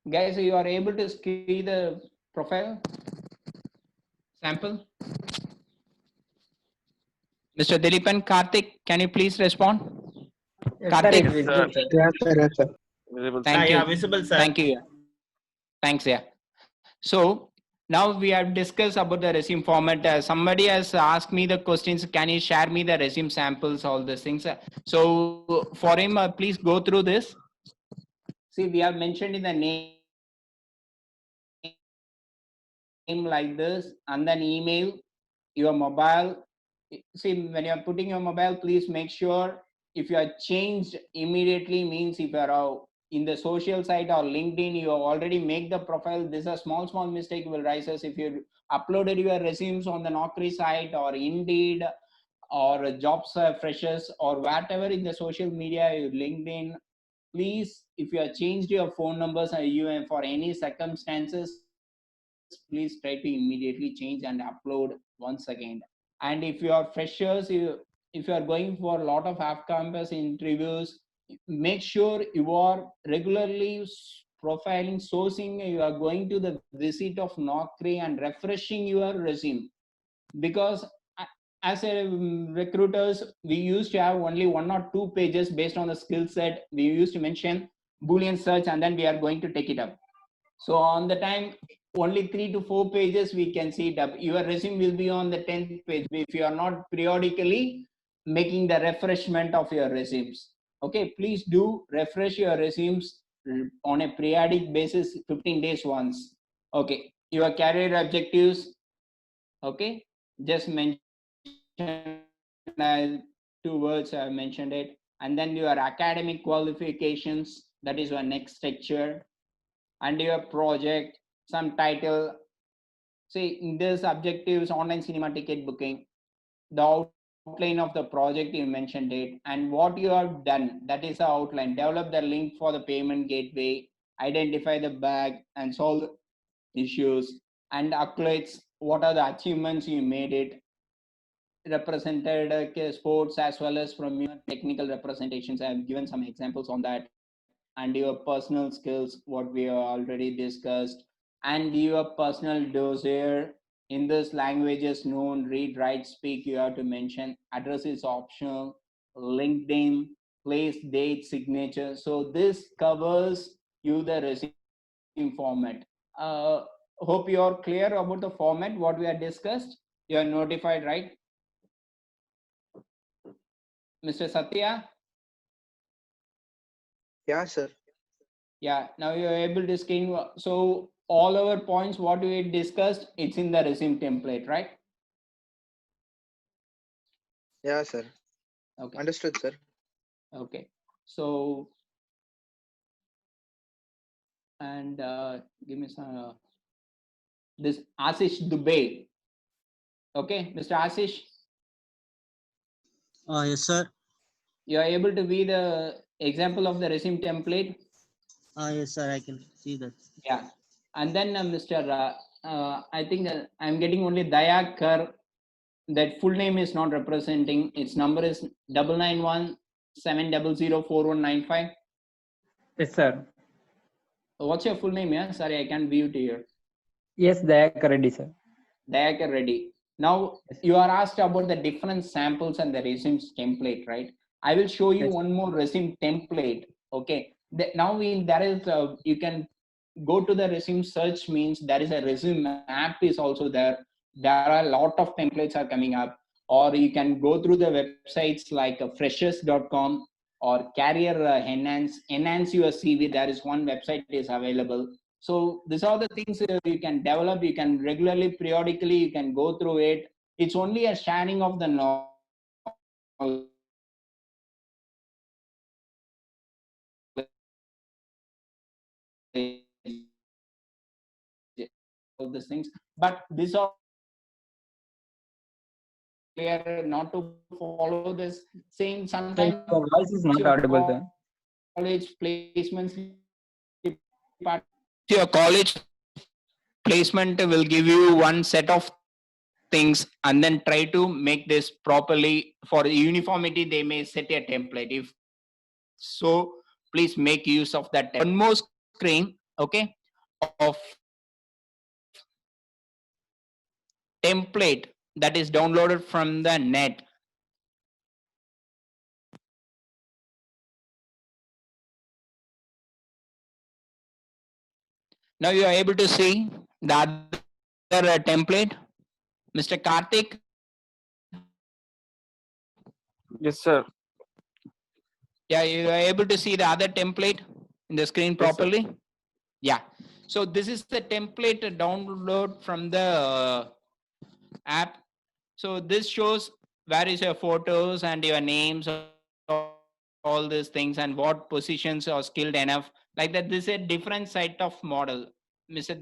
Guys, you are able to see the profile sample? Mr. Dilipan, Karthik, can you please respond? Yes, sir, Karthik. it's visible, sir. Yes, sir. Yes, sir. Visible, sir. Thank you. Yeah, visible, sir. Thank you. Thanks, yeah. So now we have discussed about the resume format. Somebody has asked me the questions. Can you share me the resume samples, all these things? So for him, please go through this. See, we have mentioned in the name like this, and then email, your mobile. See, when you're putting your mobile, please make sure if you are changed immediately, means if you are in the social site or LinkedIn, you already make the profile. This is a small mistake will rise as if you uploaded your resumes on the Naukri site or Indeed or jobs freshers or whatever in the social media, LinkedIn. Please, if you have changed your phone numbers and you for any circumstances, please try to immediately change and upload once again. And if you are freshers, if you are going for a lot of off campus interviews, make sure you are regularly profiling, sourcing, you are going to the visit of Naukri and refreshing your resume. Because as a recruiters, we used to have only 1 or 2 pages based on the skill set. We used to mention Boolean search and then we are going to take it up. So on the time, only 3 to 4 pages we can see it up. Your resume will be on the 10th page if you are not periodically making the refreshment of your resumes. Okay, please do refresh your resumes on a periodic basis, 15 days once. Okay, your career objectives. Okay, just mention 2 words, I mentioned it. And then your academic qualifications, that is your next structure. And your project, some title. See, in this objectives, online cinema ticket booking, the outline of the project you mentioned it, and what you have done, that is the outline. Develop the link for the payment gateway, identify the bag and solve issues, and accolades, what are the achievements you made it, represented sports as well as from your technical representations. I have given some examples on that. And your personal skills, what we have already discussed, and your personal dossier in this languages known, read, write, speak, you have to mention. Address is optional. LinkedIn, place, date, signature. So this covers you the resume format. Hope you are clear about the format what we have discussed. You are notified, right, Mr. Satya? Yeah, sir. Yeah, now you're able to screen. So all our points what we discussed, it's in the resume template, right? Yeah, sir. Okay. Understood, sir. Okay. So and give me some this Ashish Dubey. Okay, Mr. Ashish, Yes, sir. you are able to be the example of the resume template. Yes, sir. I can see that. Yeah, and then Mr. I think I'm getting only Dayakar. That full name is not representing. Its number is 991-700-4195. Yes, sir. What's your full name? Yeah, sorry, I can't view it here. Yes, Dayakar Reddy, sir. Dayakar Reddy. Now Yes. you are asked about the different samples and the resumes template, right? I will show you Yes. one more resume template. Okay. Now there is you can go to the resume search, means there is a resume app is also there. There are a lot of templates are coming up, or you can go through the websites like freshers.com or Career enhance your CV. There is one website is available. So these are the things you can develop. You can regularly, periodically, you can go through it. It's only a sharing of the knowledge. All these things, but these are clear, not to follow this same. Sir, Sometimes your your voice is not college audible, sir. placement will give you one set of things and then try to make this properly. For uniformity, they may set a template. If so, please make use of that. One more screen, okay, of template that is downloaded from the net. Now you are able to see the other template, Mr. Karthik. Yes, sir. Yeah, you are able to see the other template in the screen Yes, sir. properly. Yeah. So this is the template download from the app. So this shows where is your photos and your names, all these things, and what positions are skilled enough. Like that, this is a different site of model. Mr.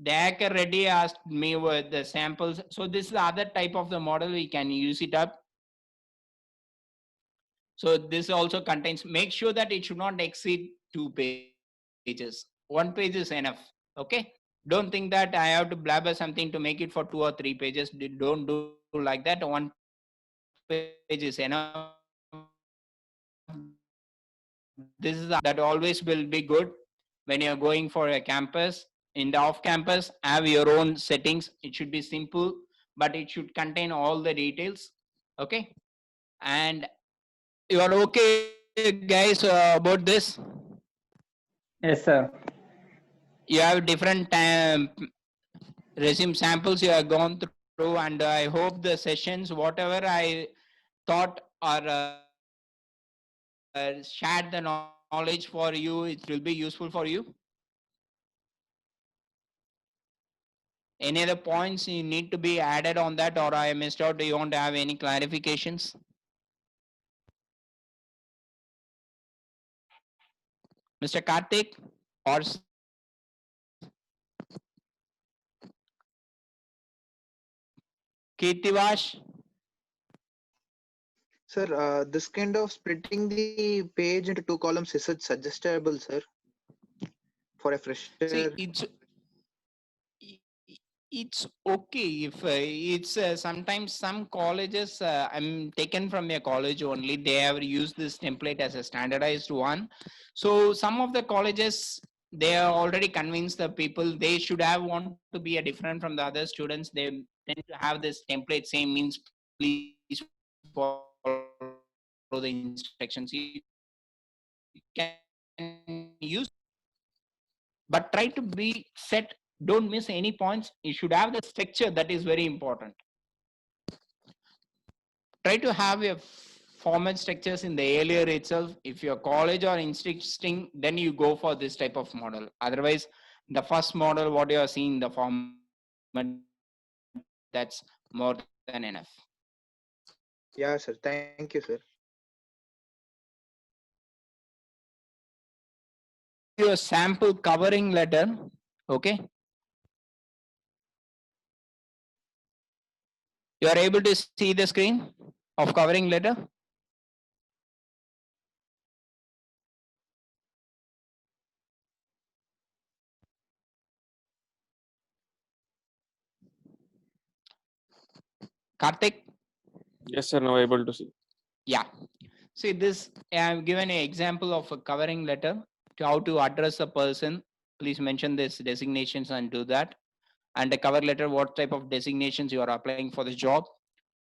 Daker Reddy asked me with the samples. So this is the other type of the model. We can use it up. So this also contains, make sure that it should not exceed 2 pages. 1 page is enough. Okay. Don't think that I have to blabber something to make it for 2 or 3 pages. Don't do like that. 1 page is enough. This is the other type of the model that always will be good when you're going for a campus. In the off campus, have your own settings. It should be simple, but it should contain all the details. Okay. And you are okay, guys, about this? Yes, sir. You have different resume samples you have gone through, and I hope the sessions, whatever I thought or shared the knowledge for you, it will be useful for you. Any other points you need to be added on that, or I missed out? Do you want to have any clarifications? Mr. Karthik or Kirtivash? Sir, this kind of splitting the page into two columns, is it suggestible, sir, for a fresher? See, it's okay if it's sometimes some colleges, I'm taken from a college only, they have used this template as a standardized one. So some of the colleges, they are already convinced the people they should have want to be a different from the other students. They tend to have this template same means, please follow the instructions. You can use that, but try to be set, don't miss any points. You should have the structure, that is very important. Try to have your format structures in the earlier itself. If your college or insisting, then you go for this type of model. Otherwise, the first model what you are seeing, the format, that's more than enough. Yeah, sir. Thank you, sir. Now I'll give you a sample covering letter. Okay, you are able to see the screen of covering letter. Karthik? Yes, sir. Now able to see. Yeah. See this, I've given an example of a covering letter to how to address a person. Please mention this designations and do that. And the cover letter, what type of designations you are applying for the job.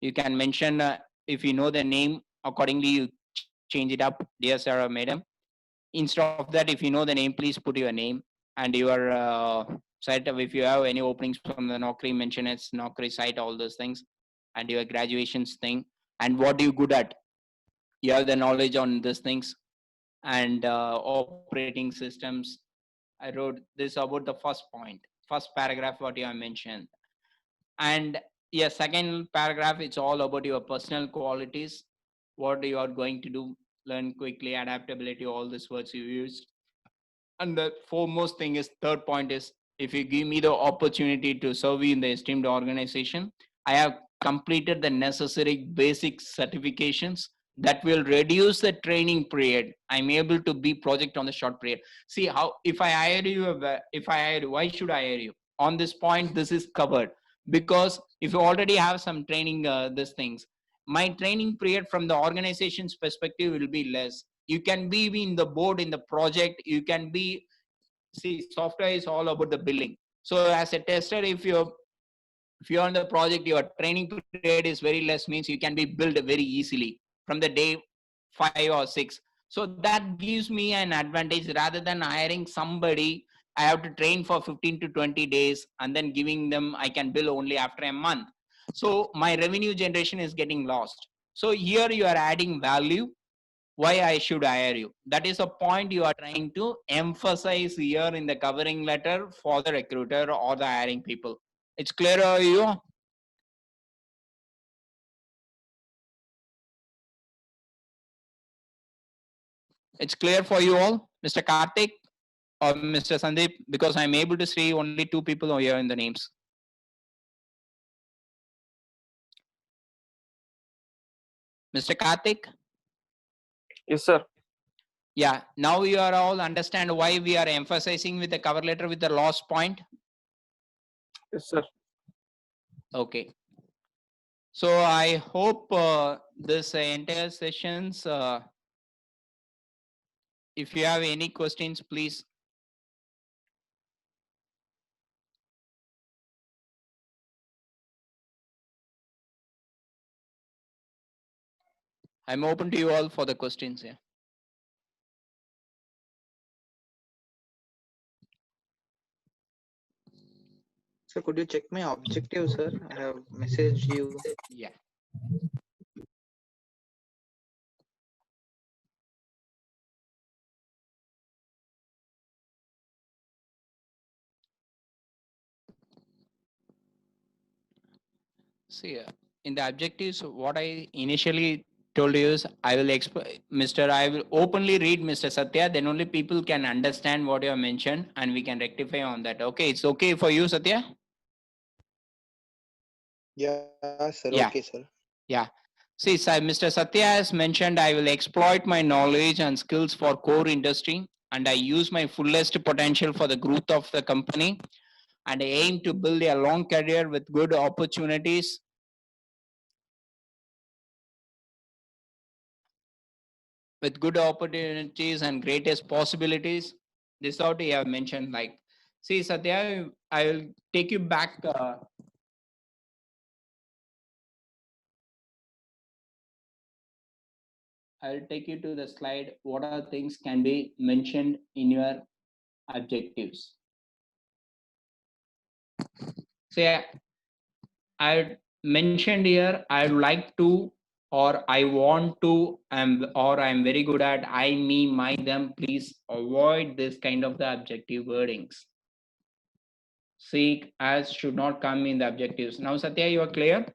You can mention, if you know the name, accordingly you change it up, dear sir or madam. Instead of that, if you know the name, please put your name and your site. If you have any openings from the Naukri, mention its Naukri site, all those things, and your graduations thing, and what you good at. You have the knowledge on these things, and operating systems. I wrote this about the first point, first paragraph, what you have mentioned. And yeah, second paragraph, it's all about your personal qualities, what you are going to do, learn quickly, adaptability, all these words you used. And the foremost thing is, third point is, if you give me the opportunity to serve you in the esteemed organization, I have completed the necessary basic certifications that will reduce the training period. I'm able to be project on the short period. See how, if I hire you, why should I hire you? On this point, this is covered, because if you already have some training, these things, my training period from the organization's perspective will be less. You can be in the board in the project. You can be, see, software is all about the billing. So as a tester, if you're on the project, your training period is very less, means you can be built very easily from the day 5 or 6. So that gives me an advantage rather than hiring somebody. I have to train for 15 to 20 days and then giving them, I can bill only after a month. So my revenue generation is getting lost. So here you are adding value. Why I should hire you? That is a point you are trying to emphasize here in the covering letter for the recruiter or the hiring people. It's clear to you? It's clear for you all, Mr. Karthik or Mr. Sandeep, because I'm able to see only 2 people here in the names. Mr. Karthik? Yes, sir. Yeah, now you are all understand why we are emphasizing with the cover letter with the last point. Yes, sir. Okay. So I hope this entire sessions, if you have any questions, please. I'm open to you all for the questions here. So could you check my objective, sir? I have messaged you. Yeah. See, in the objectives, what I initially told you is I will explain, Mr. I will openly read Mr. Satya, then only people can understand what you have mentioned and we can rectify on that. Okay, it's okay for you, Satya? Yeah, sir. Okay, Yeah. sir. Yeah. See, Mr. Satya has mentioned I will exploit my knowledge and skills for core industry and I use my fullest potential for the growth of the company and I aim to build a long career with good opportunities and greatest possibilities. This is what you have mentioned. Like, see, Satya, I will take you back. I will take you to the slide. What are things can be mentioned in your objectives? So I mentioned here, I'd like to, or I want to, or I'm very good at, I, me, my, them. Please avoid this kind of the objective wordings. Seek as should not come in the objectives. Now, Satya, you are clear?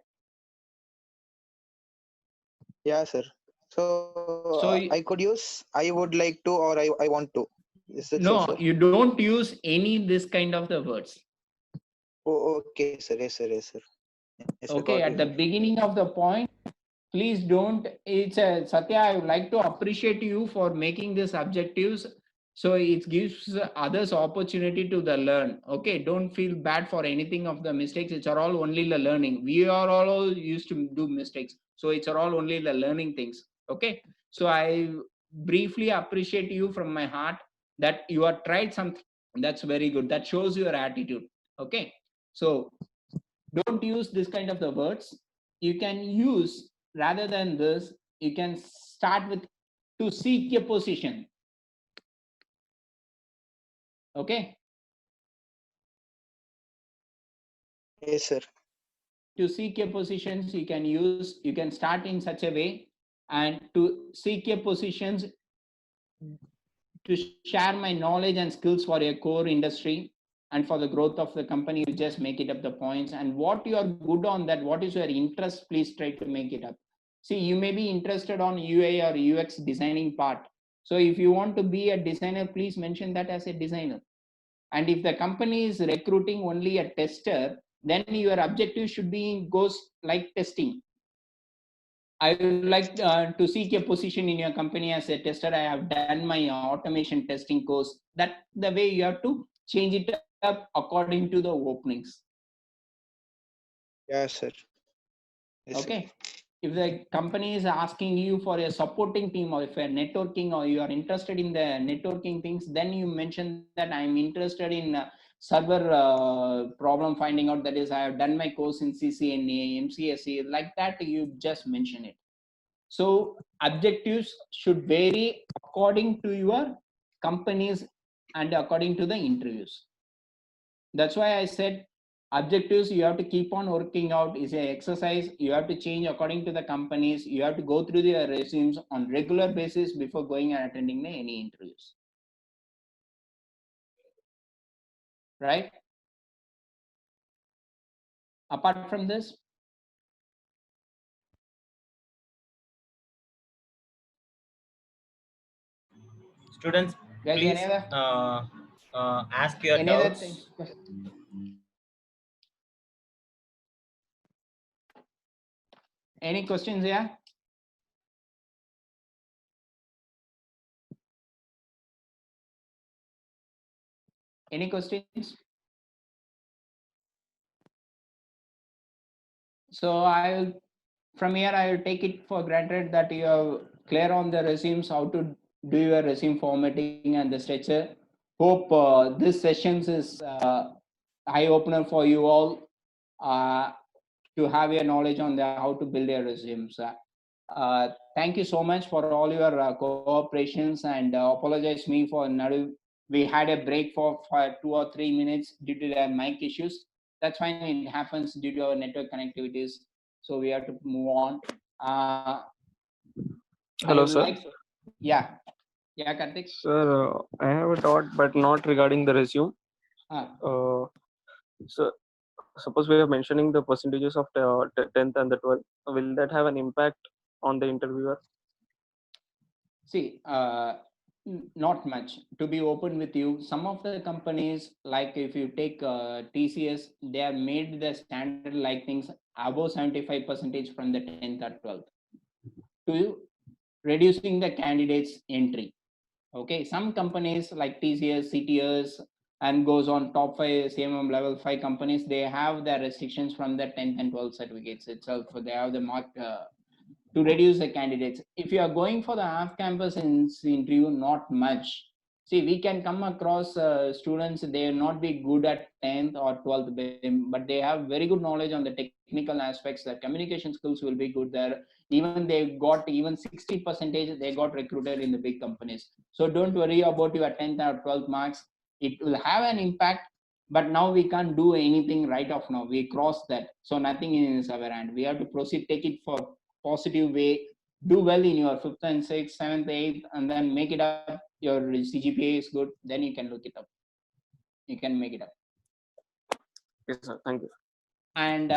Yeah, sir. So I could use I would like to or I want to. Is it so, No, sir? you don't use any this kind of the words. Oh, okay, sir. Yes, sir. Yes, sir. Yes, sir. Got Okay, you, at the sir. beginning of the point, please don't. It's a Satya. I would like to appreciate you for making these objectives. So it gives others opportunity to the learn. Okay, don't feel bad for anything of the mistakes. It's all only the learning. We are all used to do mistakes. So it's all only the learning things. Okay. So I briefly appreciate you from my heart that you have tried something. That's very good. That shows your attitude. Okay. So don't use this kind of the words. You can use, rather than this, you can start with to seek a position. Okay, Yes, sir. to seek a positions you can use, you can start in such a way, and to seek a positions, to share my knowledge and skills for a core industry and for the growth of the company. You just make it up the points and what you are good on, that what is your interest, please try to make it up. See, you may be interested on UI or UX designing part. So if you want to be a designer, please mention that as a designer. And if the company is recruiting only a tester, then your objective should be goes like testing. I would like to seek a position in your company as a tester. I have done my automation testing course. That the way you have to change it up according to the openings. Yeah, sir. Yes, sir. Okay. If the company is asking you for a supporting team, or if a networking, or you are interested in the networking things, then you mention that I'm interested in server problem finding out. That is, I have done my course in CCNA, MCSE, like that. You just mention it. So objectives should vary according to your companies and according to the interviews. That's why I said objectives you have to keep on working out is an exercise. You have to change according to the companies. You have to go through their resumes on regular basis before going and attending any interviews. Right? Apart from this, Students, guys, please ask your any other doubts. things? Any questions here? Any questions? So I'll from here I will take it for granted that you are clear on the resumes, how to do your resume formatting and the structure. Hope this sessions is eye opener for you all uh, to have your knowledge on the how to build your resumes. Thank you so much for all your cooperations, and apologize me for we had a break for 2 or 3 minutes due to the mic issues. That's fine, it happens due to our network connectivities, so we have to move on. I Hello, would sir. like, yeah, yeah, Karthik. Sir, I have a thought, but not regarding the resume. Ah. So, suppose we are mentioning the percentages of the 10th and the 12th. Will that have an impact on the interviewer? See, not much. To be open with you, some of the companies, like if you take TCS, they have made the standard like things above 75% from the 10th or 12th to reducing the candidates' entry. Okay, some companies like TCS, CTS, and goes on top 5, CMM level 5 companies, they have the restrictions from the 10th and 12th certificates itself. They have the mark to reduce the candidates. If you are going for the off-campus interview, not much. See, we can come across students, they will not be good at 10th or 12th, but they have very good knowledge on the technical aspects. Their communication skills will be good there. Even they got even 60%, they got recruited in the big companies. So don't worry about your 10th or 12th marks. It will have an impact, but now we can't do anything right off now. We crossed that. So nothing is our hand. We have to proceed, take it for positive way, do well in your 5th and 6th, 7th, 8th, and then make it up. Your CGPA is good, then you can look it up. You can make it up. Yes, sir. Thank you. And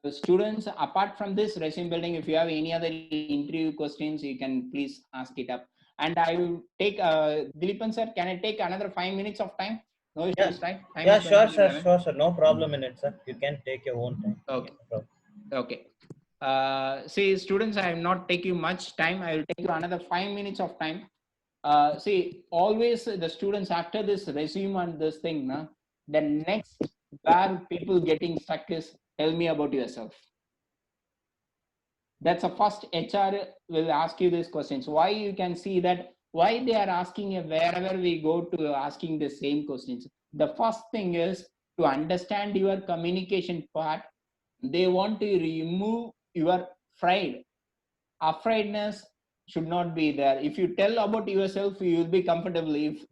students, apart from this resume building, if you have any other interview questions, you can please ask it up. And I will take Dilipan sir, can I take another 5 minutes of time? No issues, right? Time Yeah, is sure, sir. 11. Sure, sir. No problem in it, sir. You can take your own time. Okay. No problem. Okay. See, students, I will not take you much time. I will take you another 5 minutes of time. See, always the students after this resume and this thing, the next where people getting stuck is tell me about yourself. That's a first HR will ask you these questions. Why you can see that why they are asking wherever we go to asking the same questions. The first thing is to understand your communication part. They want to remove your pride. Afraidness should not be there. If you tell about yourself, you will be comfortable. If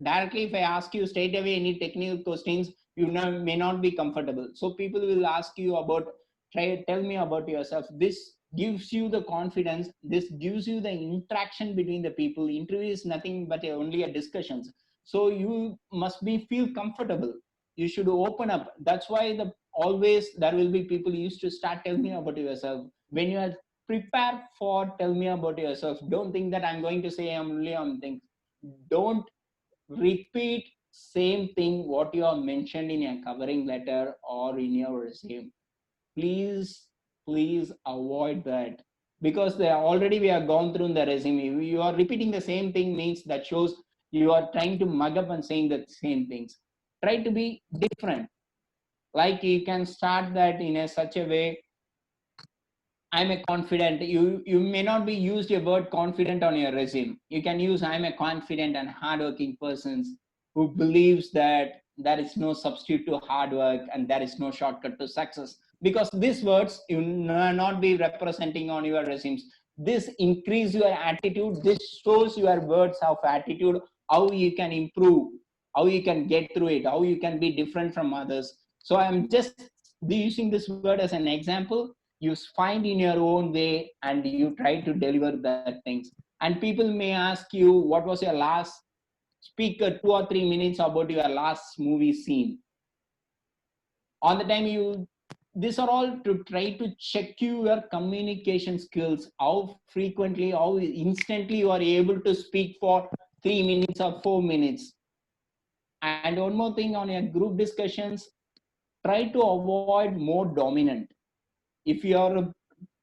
I ask you straight away any technical questions, you may not be comfortable. So people will ask you about, tell me about yourself. This gives you the confidence. This gives you the interaction between the people. Interview is nothing but only a discussions. So you must be feel comfortable. You should open up. That's why always there will be people used to start, tell me about yourself. When you are prepare for tell me about yourself, don't think that I'm going to say I'm only on things. Don't repeat same thing what you have mentioned in your covering letter or in your resume. Please avoid that, because they are already we have gone through the resume. You are repeating the same thing means that shows you are trying to mug up and saying the same things. Try to be different. Like you can start that in a such a way, I'm a confident. You may not be used a word confident on your resume. You can use I'm a confident and hardworking person who believes that there is no substitute to hard work and there is no shortcut to success. Because these words you will not be representing on your resumes. This increase your attitude. This shows your words of attitude, how you can improve, how you can get through it, how you can be different from others. So I'm just using this word as an example. You find in your own way and you try to deliver that things. And people may ask you, what was your last, speak 2 or 3 minutes about your last movie scene. On the time you, these are all to try to check your communication skills, how frequently, how instantly you are able to speak for 3 minutes or 4 minutes. And one more thing on your group discussions, try to avoid more dominant. If you are,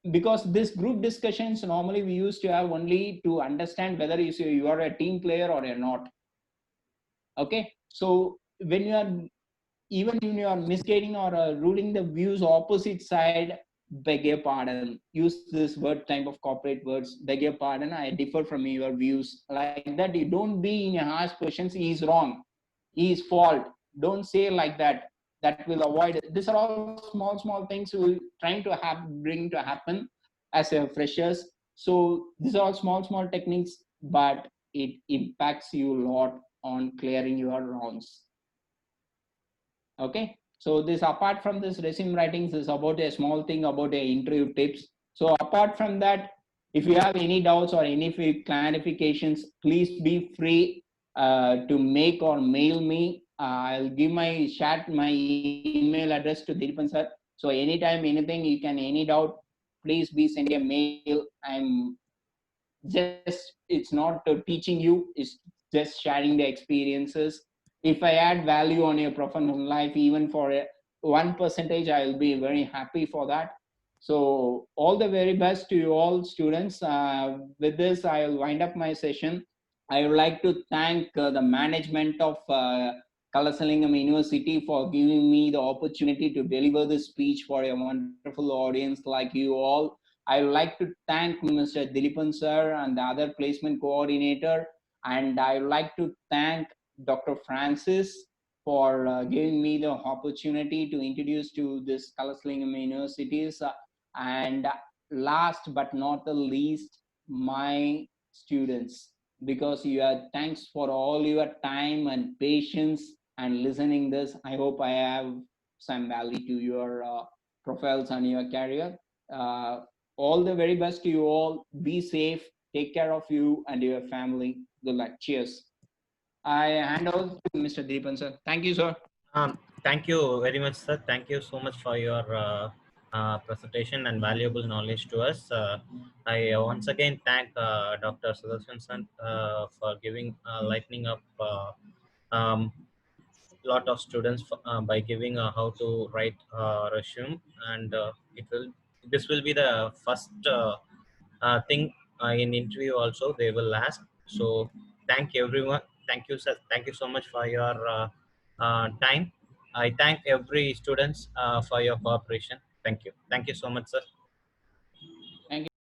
because this group discussions normally we used to have only to understand whether you are a team player or you're not. Okay, so when you are, even when you are misguiding or ruling the views opposite side, beg your pardon, use this word type of corporate words, beg your pardon, I differ from your views, like that. You don't be in a harsh questions, he is wrong, he is fault, don't say like that. That will avoid it. These are all small things we trying to have bring to happen as a freshers. So these are all small techniques, but it impacts you a lot on clearing your rounds. Okay, so this, apart from this resume writings, is about a small thing about a interview tips. So apart from that, if you have any doubts or any clarifications, please be free to make or mail me. I'll give my email address to Dilipan sir. So anytime anything, you can, any doubt, please be send a mail. I'm just, it's not teaching you, it's just sharing the experiences. If I add value on your professional life, even for 1%, I'll be very happy for that. So all the very best to you all students. With this I'll wind up my session. I would like to thank the management of Kalasalingam University for giving me the opportunity to deliver this speech for a wonderful audience like you all. I would like to thank Mr. Dilipan sir and the other placement coordinator, and I would like to thank Dr. Francis for giving me the opportunity to introduce to this Kalasalingam universities. And last but not the least, my students, because you are, thanks for all your time and patience and listening this. I hope I have some value to your profiles and your career. Uh, all the very best to you all. Be safe. Take care of you and your family. Good luck. Cheers. I hand over to Mr. Deepan sir. Thank you, sir. Thank you very much, sir. Thank you so much for your presentation and valuable knowledge to us. I once again thank Dr. Sudarsan for giving lightening up um, lot of students by giving how to write resume, and it will, this will be the first thing in interview also they will ask. So thank everyone, thank you sir, thank you so much for your time. I thank every students for your cooperation. Thank you so much, sir.